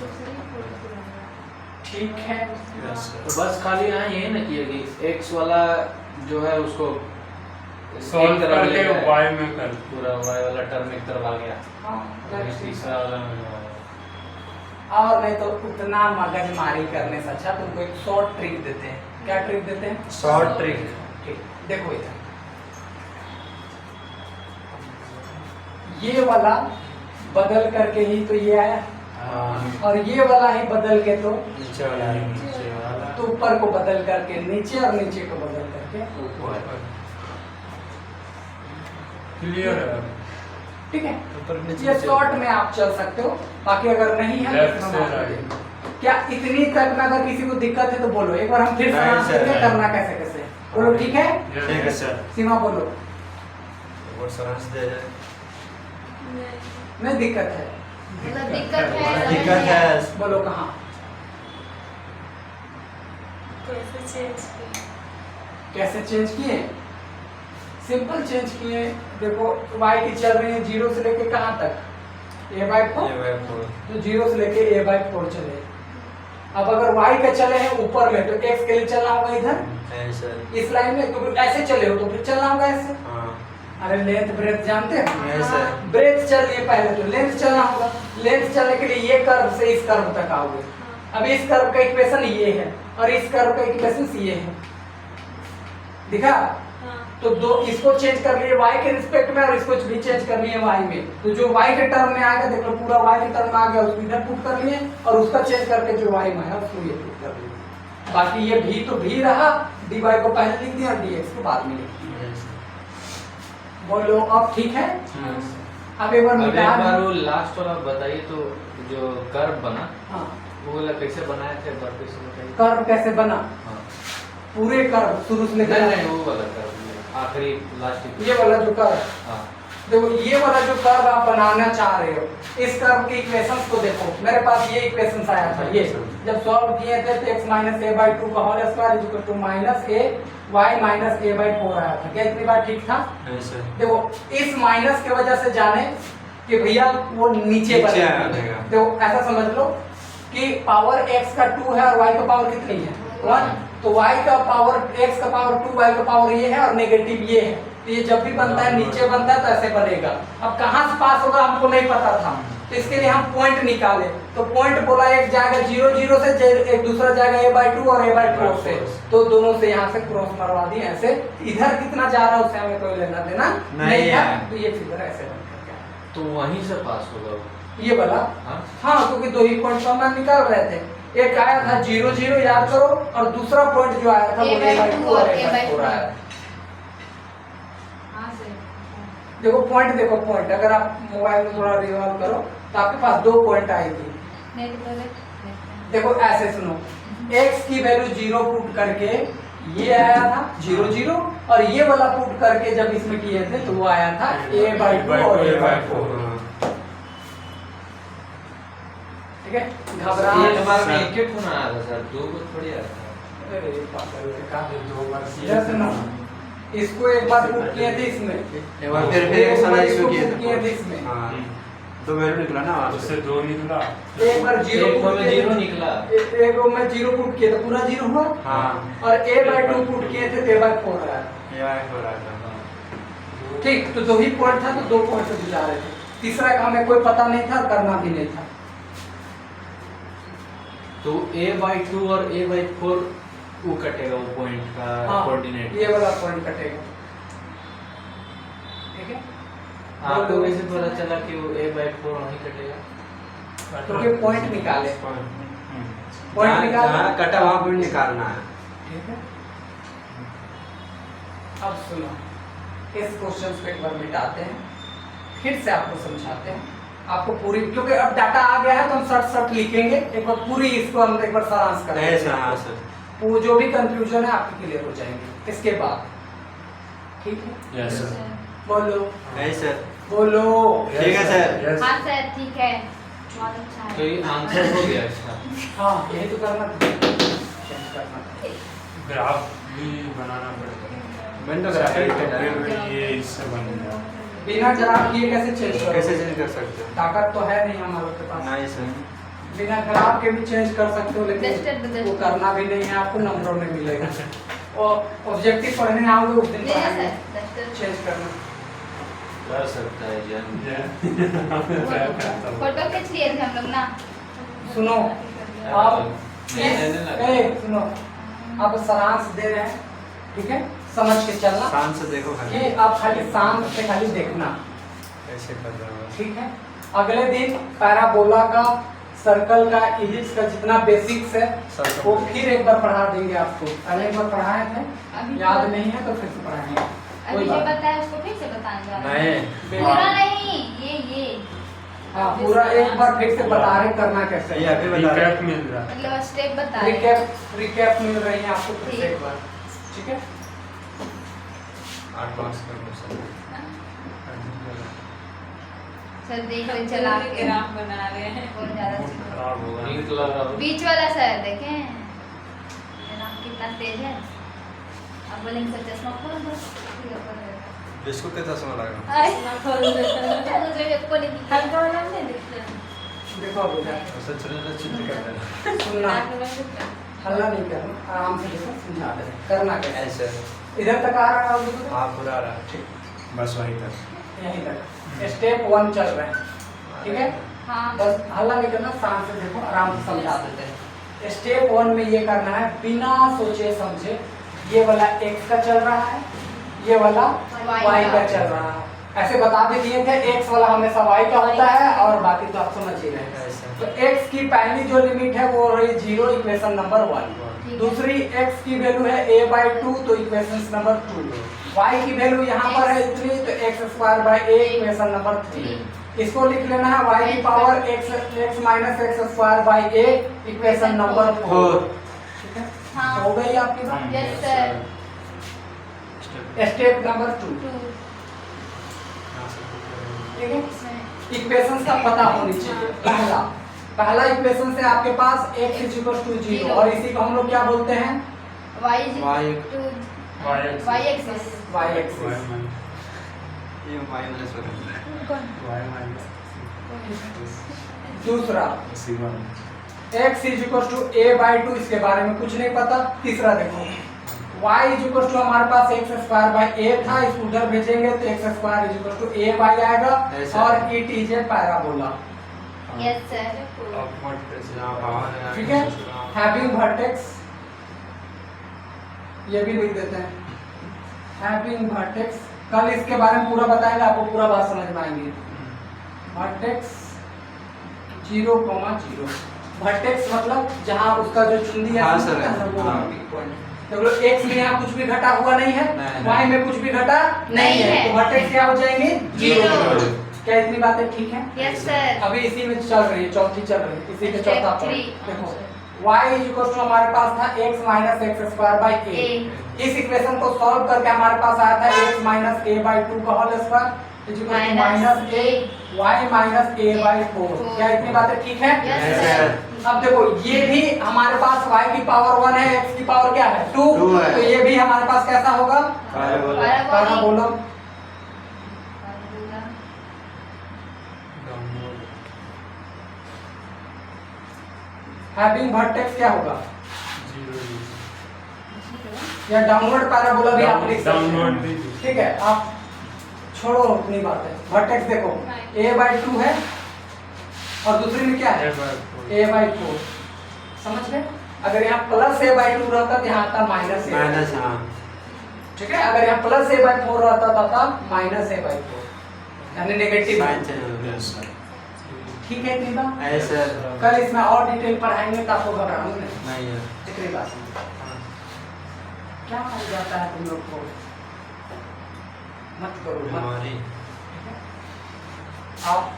ठीक है, तो बस खाली यहाँ यही ना किया कि x वाला जो है उसको सॉल्व एक तरफ ले करके गए। y में कर पूरा y वाला टर्म एक तरफ आ गया। हाँ, और तीसरा वाला में और नहीं तो उतना मगजमारी करने से अच्छा तुमको एक शॉर्ट ट्रिक देते हैं। क्या ट्रिक देते हैं? Short trick. ठीक, देखो इधर ये वाला बदल करके ही तो ये आया, और ये वाला ही बदल के तो नीचे वाला है। नीचे वाला तो ऊपर को बदल करके नीचे और नीचे को बदल करके ऊपर। क्लियर है? ठीक है, ऊपर नीचे ये शॉर्ट में आप चल सकते हो, बाकी अगर नहीं है लेफ्ट तो से हम आपको राइट। देंगे। क्या इतनी तक में अगर किसी को दिक्कत है तो बोलो, एक बार हम फिर से राइट से राइट। करना कैसे कैसे बोलो। ठीक है, ठीक है सर। सीमा बोलो। और समझ दे जाए। नहीं दिक्कत है, मतलब दिक्कत है। दिक्कत है। बोलो कहाँ? कैसे चेंज किया? कैसे चेंज किए? सिंपल चेंज किए। देखो y की चल रही है 0 से लेके कहाँ तक? a/4। ये भाई फोर। तो 0 से लेके a/4 चले। अब अगर y का चले हैं ऊपर में तो x के लिए चलना होगा इधर नहीं सर। इस लाइन में, तो ऐसे चले हो तो फिर चलना होगा ऐसे। हाँ। अरे लेंथ ब्रेथ जानते हैं? नहीं सर। ब्रेथ चल लिए पहले तो लेंथ चलना होगा। लेंथ चलने के लिए ये कर्व से इस कर्व तक आओगे। अब इस कर्व का इक्वेशन ये है और इस कर्व का इक्वेशन ये है, दिखा? हाँ। तो दो इसको चेंज कर लिए y के रिस्पेक्ट में और इसको भी चेंज कर लिए y में। तो जो y के टर्म में आएगा देख लो, पूरा y के टर्म में आ गया, उसको इधर पुट कर लिए और उसका चेंज करके जो y में है उसको ये पुट कर लिए। बाकी ये v तो v रहा, dy को पहले लिख दिया और dx को बाद में लिख दिया। बोलो अब ठीक है? अब एक बार अब एक मिटा बार दो। वो लास्ट वाला बताइए तो जो कर्व बना हाँ, वो वाला कैसे बनाए थे, एक बार फिर से बताइए। कर्व कैसे बना? हाँ। पूरे कर्व शुरू से नहीं लेकर नहीं, वो वाला कर्व आखिरी लास्ट। ये वाला जो कर्व, हाँ। देखो ये वाला जो कर्व आप बनाना चाह रहे हो, इस कर्व के इक्वेशंस को देखो। मेरे पास ये इक्वेशंस आया था, ये जब सॉल्व किए थे तो x - a/2 का whole square equal to -a y - a/4 आया था। क्या इतनी बार ठीक था? नहीं सर। देखो इस माइनस के वजह से जाने कि भैया वो नीचे नीचे बनेगा। आ जाएगा। देखो ऐसा समझ लो कि पावर x का 2 है और y का पावर कितनी है? 1। तो y का पावर x का पावर 2, y का पावर ये है और नेगेटिव ये है। तो ये जब भी बनता है नीचे बनता है तो ऐसे बनेगा। अब कहाँ से पास होगा हमको नहीं पता था, तो इसके लिए हम पॉइंट निकाले। तो पॉइंट बोला एक जाएगा 0 0 से, एक दूसरा जाएगा a/2 और a/4 से। तो दोनों से यहाँ से क्रॉस मरवा दिए ऐसे। इधर कितना जा रहा है उससे हमें कोई लेना देना नहीं है। तो ये फिगर ऐसे बन करके आया। तो वहीं से पास होगा वो। ये वाला हाँ। हाँ, क्योंकि दो ही पॉइंट हम निकाल रहे थे। एक आया था 0 0 याद करो, और दूसरा पॉइंट जो आया था वो a/2 और a/4 आया था। हाँ सर। देखो पॉइंट, देखो पॉइंट अगर आप मोबाइल में थोड़ा रिवॉल्व करो तो आपके पास 2 पॉइंट आएगी। नहीं तो लेफ्ट। देखो ऐसे सुनो, x की वैल्यू 0 पुट करके ये आया था 0 0, और ये वाला पुट करके जब इसमें किए थे तो वो आया था a/2 और a/4। ठीक है, घबरा एक बार में एक होना आया था सर, दो को थोड़ी आया था। अरे पागल है, कहाँ पे 2 बार सीधा सुनो, इसको एक बार पुट किए थे इसमें, एक बार फिर एक साला इसको किए किए थे थे। इसमें। हाँ। तो वैल्यू निकला ना वहाँ उससे से। 2 निकला। एक बार 0 एक पुट में किए 0 थे, निकला। एक में 0 पुट किए तो पूरा 0 हुआ, हाँ। और a/2 पुट किए थे तो a/4 आया। ये वाला हो रहा था। ठीक, तो 2 ही पॉइंट था तो 2 पॉइंट से गुजार रहे थे। तीसरा का हमें कोई पता नहीं था और करना भी नहीं था। तो a/2 और a/4 वो कटेगा, वो पॉइंट का कोऑर्डिनेट। ये वाला पॉइंट कटेगा। ठीक है, आपको कैसे पता चला कि वो a/4 वहीं कटेगा? क्योंकि पॉइंट निकाले। पॉइंट निकालना जहाँ कटा वहाँ पॉइंट निकालना है। ठीक है। अब सुनो, इस क्वेश्चन को एक बार मिटाते हैं, फिर से आपको समझाते हैं। आपको पूरी, क्योंकि अब डाटा आ गया है तो हम शॉर्ट लिखेंगे, एक बार पूरी इसको हम एक बार सारांश करेंगे। हाँ सर। वो जो भी कंफ्यूजन है आपके क्लियर हो जाएंगे इसके बाद। ठीक है, यस सर। बोलो नहीं सर। बोलो। ठीक है सर। हाँ सर ठीक है, बहुत अच्छा तो है। ये आंसर हो गया इसका। हाँ यही तो करना था, चेंज करना था। ग्राफ भी बनाना पड़ेगा। मैंने तो ग्राफ फिर किया। ये इससे बनेगा। बिना ग्राफ किए कैसे चेंज करोगे? कैसे चेंज कर सकते हो? ताकत तो है नहीं हमारे के पास। नहीं सर। बिना ग्राफ के भी चेंज कर सकते हो, Adjusted, लेकिन adjusted। वो करना भी नहीं है, आपको नंबरों में मिलेगा। और ऑब्जेक्टिव पढ़ने आओगे उस दिन नहीं है पढ़ाएंगे सर, डस्टर। चेंज करना। कर सकता है जन। फोटो खींच लिए थे हम लोग ना। सुनो आप, सुनो आप सारांश दे रहे हैं, ठीक है, समझ के चलना। शांत से देखो खाली। ये आप खाली शांत से खाली देखना, कैसे कर रहे हो? ठीक है। अगले दिन पैराबोला का, सर्कल का, इलिप्स का जितना बेसिक्स है वो फिर एक बार पढ़ा देंगे आपको। पहले एक बार पढ़ाए थे, अभी याद नहीं है तो फिर से पढ़ाएंगे। अभी कोई जो बात बताया उसको फिर से बताने जा रहे हैं। नहीं। पूरा नहीं, ये हाँ पूरा एक बार फिर से बता रहे करना कैसे। ये अभी बता रहे रिकैप मिल रहा है। मतलब स्टेप बता रहे हैं। रिकैप मिल रही है आपको फिर से एक बार, ठीक है। 8 मार्क्स का क्वेश्चन। सर देख रहे चला के ग्राफ बना रहे हैं। बहुत ज्यादा मूड खराब होगा। नींद लग रहा बीच वाला सर देखें जनाब कितना तेज है। अब बोलेंगे सर चश्मा खोल दो, ठीक है, खोल देगा। बिस्कुट का चश्मा लगा। आई खोल देता है। दूसरे व्यक्ति को नहीं हल्का वाला नहीं दिखता है। देखो अब इधर उसे छोटा चित्र कर देना। सुनना, नाक में दिखता है। हल्ला नहीं करना, आराम से देखो, समझा दे रहे करना कैसे। ऐसे। इधर तक आ रहा है अभी तो? हाँ पूरा रहा। ठीक, बस वही तक। यहीं तक स्टेप 1 चल रहा है, ठीक है। हाँ बस हल्ला नहीं करना, शांत से देखो, आराम से समझा देते हैं। स्टेप 1 में ये करना है बिना सोचे समझे। ये वाला x का चल रहा है, ये वाला y का चल रहा है। ऐसे बता भी दिए थे, x वाला हमेशा y का होता है और बाकी तो आप समझ ही रहे हैं। ऐसे। तो x की पहली जो लिमिट है वो रही 0, इक्वेशन नंबर 1। ठीक है। दूसरी x की वैल्यू है a/2, तो इक्वेशन नंबर 2। y की वैल्यू यहाँ पर है इतनी, तो x²/a, इक्वेशन नंबर 3। इसको लिख लेना है y की power x minus x²/a, equation number 4। ठीक है, हाँ। हो गई आपकी बात। Yes sir. स्टेप नंबर 2, 2 ठीक है। इक्वेशंस का पता होनी चाहिए। पहला इक्वेशन से आपके पास x = 0, और इसी को हम लोग क्या बोलते हैं? y Y- y axis. y axis. ये माइनस हो रहा दूसरा x a/2, इसके बारे में कुछ नहीं पता। तीसरा देखो y = हमारे पास x²/a था, इसको उधर भेजेंगे तो x² = a/, आएगा। ऐसा। और it is a parabola, yes sir. है। ठीक है। हैविंग वर्टेक्स, ये भी लिख देते हैं, हैविंग वर्टेक्स। कल इसके बारे में पूरा बताएंगे, आपको पूरा बात समझ में आएंगे। वर्टेक्स 0,0, वर्टेक्स मतलब जहाँ उसका जो चुंडी है, हाँ, सर। वो हाँ। Peak point. तो बोलो x में यहाँ कुछ भी घटा हुआ नहीं है, नहीं, y में कुछ भी घटा नहीं है, तो वर्टेक्स क्या हो जाएंगे? 0। क्या इतनी बातें ठीक है? Yes sir. अभी इसी में चल रही है, चौथी चल रही है, इसी के Step चौथा 3। पॉइंट देखो। y = हमारे पास था x माइनस x²/a। इस इक्वेशन को सॉल्व करके हमारे पास आया था x माइनस a/2 का whole square minus a, y minus a/4। क्या इतनी बातें ठीक है? Yes sir. अब देखो ये भी हमारे पास y की पावर 1 है, x की पावर क्या है? 2, 2 है। तो ये भी हमारे पास कैसा होगा? पैराबोला। पैराबोला। हैविंग वर्टेक्स क्या होगा? या डाउनवर्ड पैराबोला भी आप लिख सकते डाउनवर्ड भी। हैं। ठीक है, आप छोड़ो अपनी बात है। वर्टेक्स देखो a/2 है और दूसरी में क्या है? a/4। समझ गए? अगर यहाँ प्लस a/2 रहता तो यहाँ आता माइनस माइनस। हाँ। ठीक है, अगर यहाँ प्लस a/4 रहता था माइनस a/4, यानी नेगेटिव। साइन चेंज हो गया। ठीक है इतनी बात? है सर। कल इसमें और डिटेल पढ़ाएंगे तो आपको घबराना नहीं। नहीं है। इतनी बात समझो। क्या हो जाता है तुम लोग को? मत करो मत। हमारी आप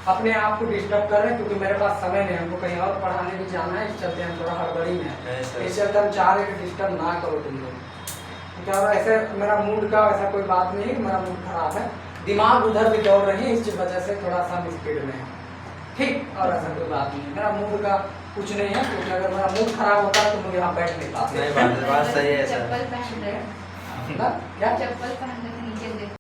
अपने आप को डिस्टर्ब कर रहे हैं क्योंकि मेरे पास समय नहीं, हमको कहीं और पढ़ाने भी जाना है, इस चलते हम थोड़ा हड़बड़ी में है हैं। सर। इस चलते हम चाह रहे हैं कि डिस्टर्ब ना करो तुम लोग। क्या हुआ, ऐसे मेरा मूड का ऐसा कोई बात नहीं है कि मेरा मूड खराब है, दिमाग उधर भी दौड़ रही है, इस वजह से थोड़ा सा हम स्पीड में है, ठीक। और ऐसा कोई बात नहीं है, मेरा मूड का कुछ नहीं है, क्योंकि अगर मेरा मूड खराब होता है तो मुझे यहाँ बैठ नहीं पाते। नहीं, बात सही है सर। चप्पल पहन रहे मतलब क्या चप्पल पहन रहे नीचे देख